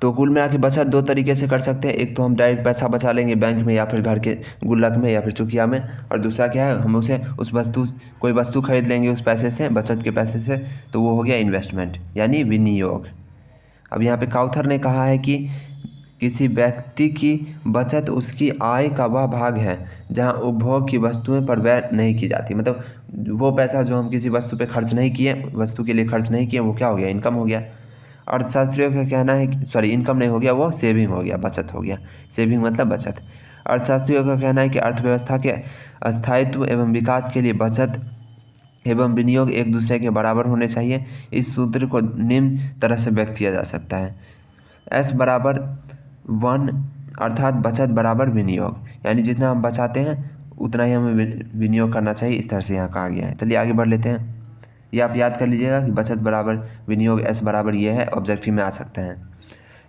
तो कुल मिला के बचत 2 तरीके से कर सकते हैं। एक तो हम डायरेक्ट पैसा बचा लेंगे बैंक में, या फिर घर के गुल्लक में, या फिर चुकिया में। और दूसरा क्या है, हम उसे कोई वस्तु खरीद लेंगे उस पैसे से, बचत के पैसे से, तो वो हो गया इन्वेस्टमेंट यानी विनियोग। अब यहाँ पे काउथर ने कहा है कि किसी व्यक्ति की बचत उसकी आय का वह भाग है जहाँ उपभोग की वस्तुएं पर व्यय नहीं की जाती। मतलब वो पैसा जो हम किसी वस्तु पे खर्च नहीं किए, वस्तु के लिए खर्च नहीं किए, वो क्या हो गया, इनकम हो गया। अर्थशास्त्रियों का कहना है कि इनकम नहीं हो गया, वो सेविंग हो गया, बचत हो गया। सेविंग मतलब बचत। अर्थशास्त्रियों का कहना है कि अर्थव्यवस्था के स्थायित्व एवं विकास के लिए बचत एवं विनियोग एक दूसरे के बराबर होने चाहिए। इस सूत्र को निम्न तरह से व्यक्त किया जा सकता है, S बराबर 1 अर्थात बचत बराबर विनियोग, यानी जितना हम बचाते हैं उतना ही हमें विनियोग करना चाहिए। इस तरह से यहाँ कहा गया है। चलिए आगे बढ़ लेते हैं। ये आप याद कर लीजिएगा कि बचत बराबर विनियोग, S बराबर ये है, ऑब्जेक्टिव में आ सकते हैं।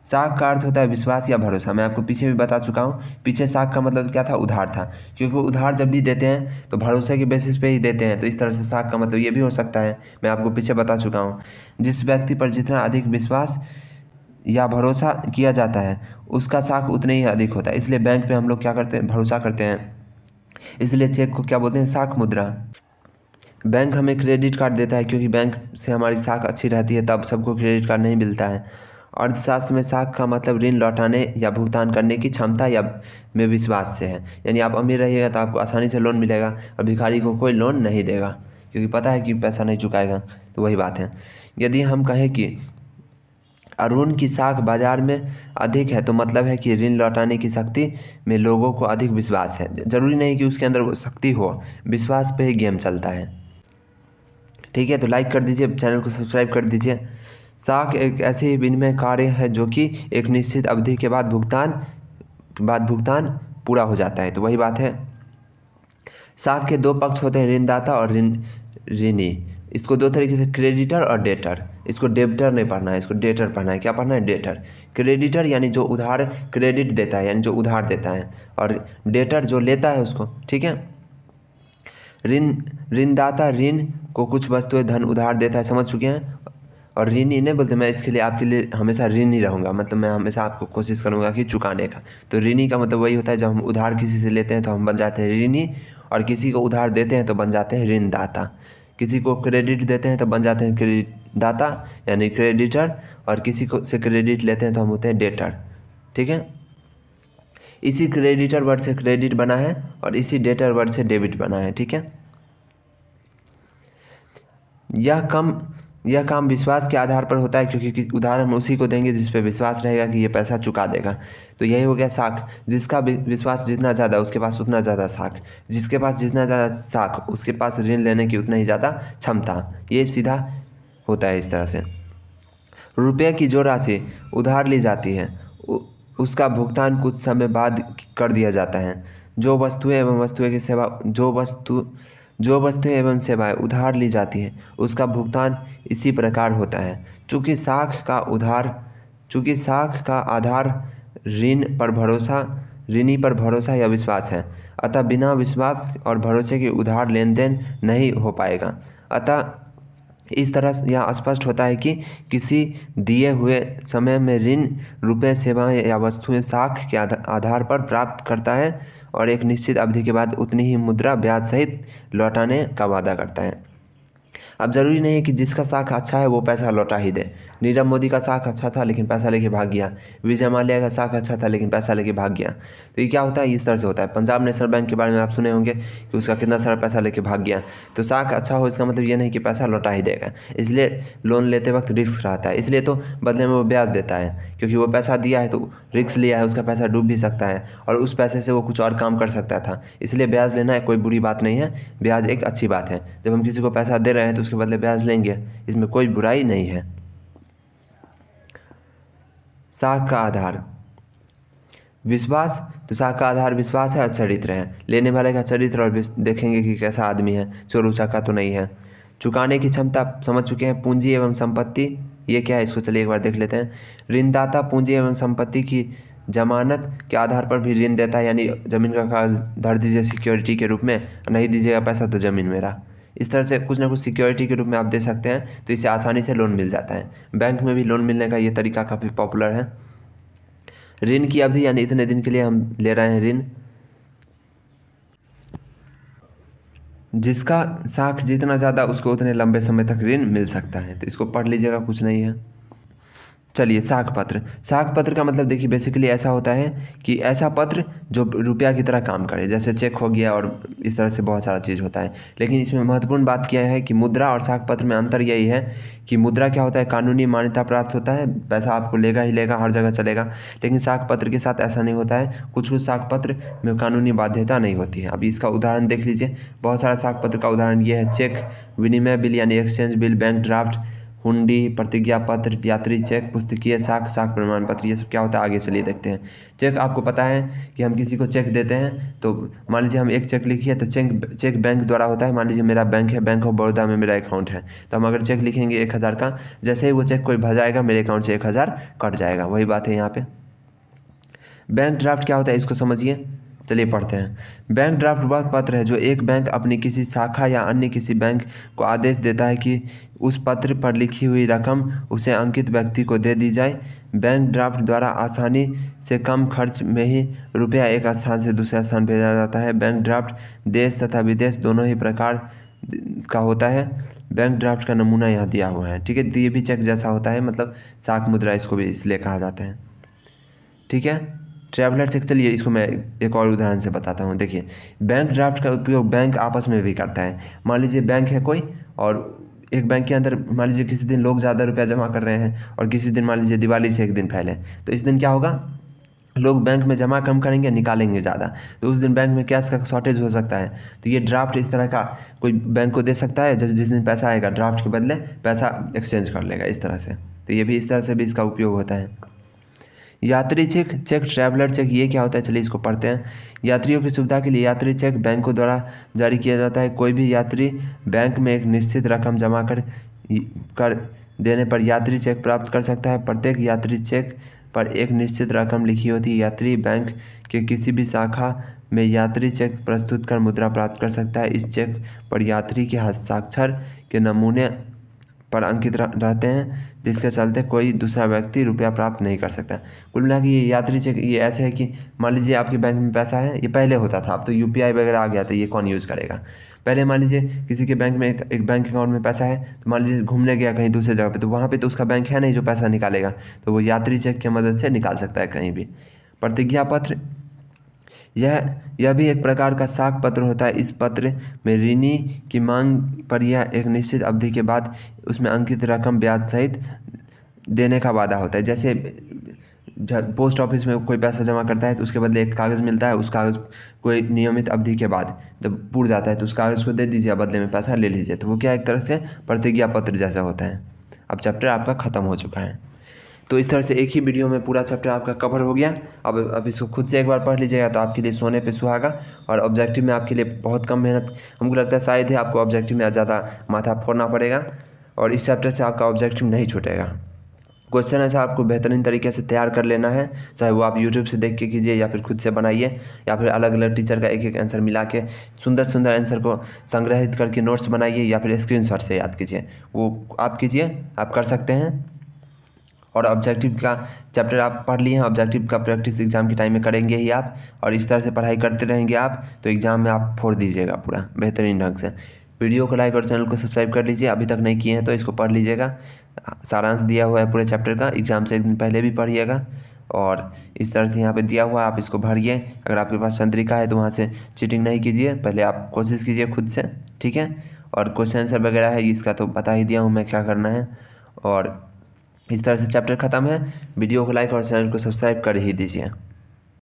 साख का अर्थ होता है विश्वास या भरोसा। मैं आपको पीछे भी बता चुका हूँ। पीछे साख का मतलब क्या था, उधार था, क्योंकि उधार जब भी देते हैं तो भरोसे के बेसिस पे ही देते हैं। तो इस तरह से साख का मतलब ये भी हो सकता है, मैं आपको पीछे बता चुका हूँ। जिस व्यक्ति पर जितना अधिक विश्वास या भरोसा किया जाता है उसका साख उतने ही अधिक होता है। इसलिए बैंक पे हम लोग क्या करते हैं, भरोसा करते हैं। इसलिए चेक को क्या बोलते हैं, साख मुद्रा। बैंक हमें क्रेडिट कार्ड देता है, क्योंकि बैंक से हमारी साख अच्छी रहती है, तब सबको क्रेडिट कार्ड नहीं मिलता है। अर्थशास्त्र में साख का मतलब ऋण लौटाने या भुगतान करने की क्षमता या में विश्वास से है। यानी आप अमीर रहिएगा तो आपको आसानी से लोन मिलेगा, और भिखारी को कोई लोन नहीं देगा, क्योंकि पता है कि पैसा नहीं चुकाएगा। तो वही बात है। यदि हम कहें कि अरुण की साख बाजार में अधिक है, तो मतलब है कि ऋण लौटाने की शक्ति में लोगों को अधिक विश्वास है। जरूरी नहीं कि उसके अंदर वो शक्ति हो, विश्वास पे ही गेम चलता है, ठीक है। तो लाइक कर दीजिए, चैनल को सब्सक्राइब कर दीजिए। साख एक ऐसी विनिमय कार्य है जो कि एक निश्चित अवधि के बाद भुगतान पूरा हो जाता है। तो वही बात है। साख के 2 पक्ष होते हैं, ऋणदाता और ऋणी। इसको 2 तरीके से, क्रेडिटर और डेटर। इसको डेबिटर नहीं पढ़ना है, इसको डेटर पढ़ना है। क्या पढ़ना है, डेटर। क्रेडिटर यानी जो उधार क्रेडिट देता है, यानी जो उधार देता है, और डेटर जो लेता है उसको, ठीक है। ऋणदाता ऋण को कुछ वस्तुएं धन उधार देता है, समझ चुके हैं। और ऋणी नहीं बोलते, मैं इसके लिए आपके लिए हमेशा ऋणी रहूँगा, मतलब मैं हमेशा आपको कोशिश करूँगा कि चुकाने का। तो ऋणी का मतलब वही होता है, जब हम उधार किसी से लेते हैं तो हम बन जाते हैं ऋणी, और किसी को उधार देते हैं तो बन जाते हैं ऋणदाता। किसी को क्रेडिट देते हैं तो बन जाते हैं क्रेडिटदाता यानी क्रेडिटर, और किसी को से क्रेडिट लेते हैं तो हम होते हैं डेटर, ठीक है। इसी क्रेडिटर वर्ड से क्रेडिट बना है, और इसी डेटर वर्ड से डेबिट बना है, ठीक है। यह काम विश्वास के आधार पर होता है, क्योंकि उधार हम उसी को देंगे जिस पे विश्वास रहेगा कि ये पैसा चुका देगा। तो यही हो गया साख। जिसका विश्वास जितना ज़्यादा उसके पास उतना ज़्यादा साख, जिसके पास जितना ज़्यादा साख उसके पास ऋण लेने की उतना ही ज़्यादा क्षमता। ये सीधा होता है इस तरह से। रुपये की जो राशि उधार ली जाती है उसका भुगतान कुछ समय बाद कर दिया जाता है। जो वस्तुएं एवं सेवाएं उधार ली जाती हैं उसका भुगतान इसी प्रकार होता है। चूँकि साख का आधार ऋणी पर भरोसा या विश्वास है, अतः बिना विश्वास और भरोसे के उधार लेन देन नहीं हो पाएगा। अतः इस तरह यह स्पष्ट होता है कि किसी दिए हुए समय में ऋण रुपये, सेवाएं या वस्तुएं साख के आधार पर प्राप्त करता है, और एक निश्चित अवधि के बाद उतनी ही मुद्रा ब्याज सहित लौटाने का वादा करता है। अब ज़रूरी नहीं है कि जिसका साख अच्छा है वो पैसा लौटा ही दे। नीरव मोदी का साख अच्छा था लेकिन पैसा लेके भाग गया, विजय माल्या का साख अच्छा था लेकिन पैसा लेके भाग गया। तो ये क्या होता है, इस तरह से होता है। पंजाब नेशनल बैंक के बारे में आप सुने होंगे कि उसका कितना सारा पैसा लेके भाग गया। तो साख अच्छा हो इसका मतलब ये नहीं कि पैसा लौटा ही देगा, इसलिए लोन लेते वक्त रिस्क रहता है, इसलिए तो बदले में वो ब्याज देता है, क्योंकि वो पैसा दिया है तो रिस्क लिया है, उसका पैसा डूब भी सकता है और उस पैसे से वो कुछ और काम कर सकता था। इसलिए ब्याज लेना कोई बुरी बात नहीं है, ब्याज एक अच्छी बात है। जब हम किसी को पैसा दे रहे हैं तो उसके बदले ब्याज लेंगे, इसमें कोई बुराई नहीं है। साख का आधार विश्वास, तो साख का आधार विश्वास है और चरित्र है। लेने वाले का चरित्र और देखेंगे कि कैसा आदमी है, चोर उचाका तो नहीं है। चुकाने की क्षमता समझ चुके हैं। पूंजी एवं संपत्ति, ये क्या है इसको चलिए एक बार देख लेते हैं। ऋणदाता पूंजी एवं संपत्ति की जमानत के आधार पर भी ऋण देता है, यानी ज़मीन का कागज धर दीजिए सिक्योरिटी के रूप में, नहीं दीजिएगा पैसा तो ज़मीन मेरा। इस तरह से कुछ ना कुछ सिक्योरिटी के रूप में आप दे सकते हैं, तो इससे आसानी से लोन मिल जाता है। बैंक में भी लोन मिलने का ये तरीका काफ़ी पॉपुलर है। ऋण की अवधि, यानी इतने दिन के लिए हम ले रहे हैं ऋण। जिसका साख जितना ज़्यादा उसको उतने लंबे समय तक ऋण मिल सकता है। तो इसको पढ़ लीजिएगा, कुछ नहीं है। चलिए, साख पत्र। साख पत्र का मतलब देखिए बेसिकली ऐसा होता है कि ऐसा पत्र जो रुपया की तरह काम करे, जैसे चेक हो गया और इस तरह से बहुत सारा चीज़ होता है। लेकिन इसमें महत्वपूर्ण बात क्या है कि मुद्रा और साख पत्र में अंतर यही है कि मुद्रा क्या होता है, कानूनी मान्यता प्राप्त होता है, पैसा आपको लेगा ही लेगा, हर जगह चलेगा। लेकिन साख पत्र के साथ ऐसा नहीं होता है, कुछ कुछ साख पत्र में कानूनी बाध्यता नहीं होती है। अभी इसका उदाहरण देख लीजिए। बहुत सारा साख पत्र का उदाहरण ये है, चेक, विनिमय बिल यानी एक्सचेंज बिल, बैंक ड्राफ्ट, हुंडी, प्रतिज्ञा पत्र, यात्री चेक, पुस्तकीय साख, साख प्रमाण पत्र। ये सब क्या होता है आगे चलिए देखते हैं। चेक, आपको पता है कि हम किसी को चेक देते हैं, तो मान लीजिए हम एक चेक लिखिए, तो चेक बैंक द्वारा होता है। मान लीजिए मेरा बैंक है, बैंक ऑफ बड़ौदा में मेरा अकाउंट है, तो हम अगर चेक लिखेंगे 1000 का, जैसे ही वो चेक कोई भजाएगा मेरे अकाउंट से 1000 कट जाएगा। वही बात है यहाँ पे। बैंक ड्राफ्ट क्या होता है इसको समझिए, चलिए पढ़ते हैं। बैंक ड्राफ्ट वह पत्र है जो एक बैंक अपनी किसी शाखा या अन्य किसी बैंक को आदेश देता है कि उस पत्र पर लिखी हुई रकम उसे अंकित व्यक्ति को दे दी जाए। बैंक ड्राफ्ट द्वारा आसानी से कम खर्च में ही रुपया एक स्थान से दूसरे स्थान भेजा जाता है। बैंक ड्राफ्ट देश तथा विदेश दोनों ही प्रकार का होता है। बैंक ड्राफ्ट का नमूना यहाँ दिया हुआ है, ठीक है। तो ये भी चेक जैसा होता है, मतलब साख मुद्रा इसको भी इसलिए कहा जाता है, ठीक है। ट्रैवलर चेक, चलिए इसको मैं एक और उदाहरण से बताता हूँ। देखिए, बैंक ड्राफ्ट का उपयोग बैंक आपस में भी करता है। मान लीजिए बैंक है कोई, और एक बैंक के अंदर मान लीजिए किसी दिन लोग ज़्यादा रुपया जमा कर रहे हैं और किसी दिन मान लीजिए दिवाली से एक दिन पहले, तो इस दिन क्या होगा, लोग बैंक में जमा कम करेंगे, निकालेंगे ज़्यादा, तो उस दिन बैंक में कैश का शॉर्टेज हो सकता है। तो ये ड्राफ्ट इस तरह का कोई बैंक को दे सकता है, जब जिस दिन पैसा आएगा ड्राफ्ट के बदले पैसा एक्सचेंज कर लेगा इस तरह से। तो ये भी इस तरह से भी इसका उपयोग होता है। यात्री चेक, ट्रैवलर चेक, ये क्या होता है चलिए इसको पढ़ते हैं। यात्रियों की सुविधा के लिए यात्री चेक बैंकों द्वारा जारी किया जाता है। कोई भी यात्री बैंक में एक निश्चित रकम जमा कर देने पर यात्री चेक प्राप्त कर सकता है। प्रत्येक यात्री चेक पर एक निश्चित रकम लिखी होती है। यात्री बैंक के किसी भी शाखा में यात्री चेक प्रस्तुत कर मुद्रा प्राप्त कर सकता है। इस चेक पर यात्री के हस्ताक्षर के नमूने पर अंकित रहते हैं, जिसके चलते कोई दूसरा व्यक्ति रुपया प्राप्त नहीं कर सकता। कुल मिला के ये यात्री चेक ये ऐसे है कि मान लीजिए आपके बैंक में पैसा है, ये पहले होता था, अब तो UPI वगैरह आ गया, तो ये कौन यूज़ करेगा। पहले मान लीजिए किसी के बैंक में एक बैंक अकाउंट में पैसा है, तो मान लीजिए घूमने गया कहीं दूसरे जगह पे, तो वहाँ पे तो उसका बैंक है नहीं जो पैसा निकालेगा, तो वो यात्री चेक की मदद से निकाल सकता है कहीं भी। प्रतिज्ञा पत्र, यह भी एक प्रकार का साख पत्र होता है। इस पत्र में ऋणी की मांग पर यह एक निश्चित अवधि के बाद उसमें अंकित रकम ब्याज सहित देने का वादा होता है। जैसे पोस्ट ऑफिस में कोई पैसा जमा करता है तो उसके बदले एक कागज़ मिलता है, उस कागज़ कोई नियमित अवधि के बाद जब पूरा जाता है तो उस कागज़ को दे दीजिए, बदले में पैसा ले लीजिए। तो वो क्या एक तरह से प्रतिज्ञा पत्र जैसा होता है। अब चैप्टर आपका ख़त्म हो चुका है। तो इस तरह से एक ही वीडियो में पूरा चैप्टर आपका कवर हो गया। अब इसको खुद से एक बार पढ़ लीजिएगा तो आपके लिए सोने पे सुहागा। और ऑब्जेक्टिव में आपके लिए बहुत कम मेहनत, हमको लगता है शायद ही आपको ऑब्जेक्टिव में ज़्यादा माथा फोड़ना पड़ेगा, और इस चैप्टर से आपका ऑब्जेक्टिव नहीं छूटेगा। क्वेश्चन ऐसा आपको बेहतरीन तरीके से तैयार कर लेना है, चाहे वो आप यूट्यूब से देख के कीजिए या फिर खुद से बनाइए, या फिर अलग अलग टीचर का एक एक आंसर मिला के सुंदर सुंदर आंसर को संग्रहित करके नोट्स बनाइए, या फिर स्क्रीनशॉट से याद कीजिए। वो आप कीजिए, आप कर सकते हैं। और ऑब्जेक्टिव का चैप्टर आप पढ़ लिए हैं, ऑब्जेक्टिव का प्रैक्टिस एग्जाम के टाइम में करेंगे ही आप, और इस तरह से पढ़ाई करते रहेंगे आप, तो एग्ज़ाम में आप फोड़ दीजिएगा पूरा बेहतरीन ढंग से। वीडियो को लाइक और चैनल को सब्सक्राइब कर लीजिए, अभी तक नहीं किए हैं तो इसको पढ़ लीजिएगा। सारांश दिया हुआ है पूरे चैप्टर का, एग्ज़ाम से एक दिन पहले भी पढ़िएगा। और इस तरह से यहाँ पे दिया हुआ है, आप इसको भरिए। अगर आपके पास चंद्रिका है तो वहाँ से चीटिंग नहीं कीजिए, पहले आप कोशिश कीजिए खुद से, ठीक है। और क्वेश्चन आंसर वगैरह है इसका तो बता ही दिया हूँ मैं क्या करना है। और इस तरह से चैप्टर ख़त्म है। वीडियो को लाइक और चैनल को सब्सक्राइब कर ही दीजिए।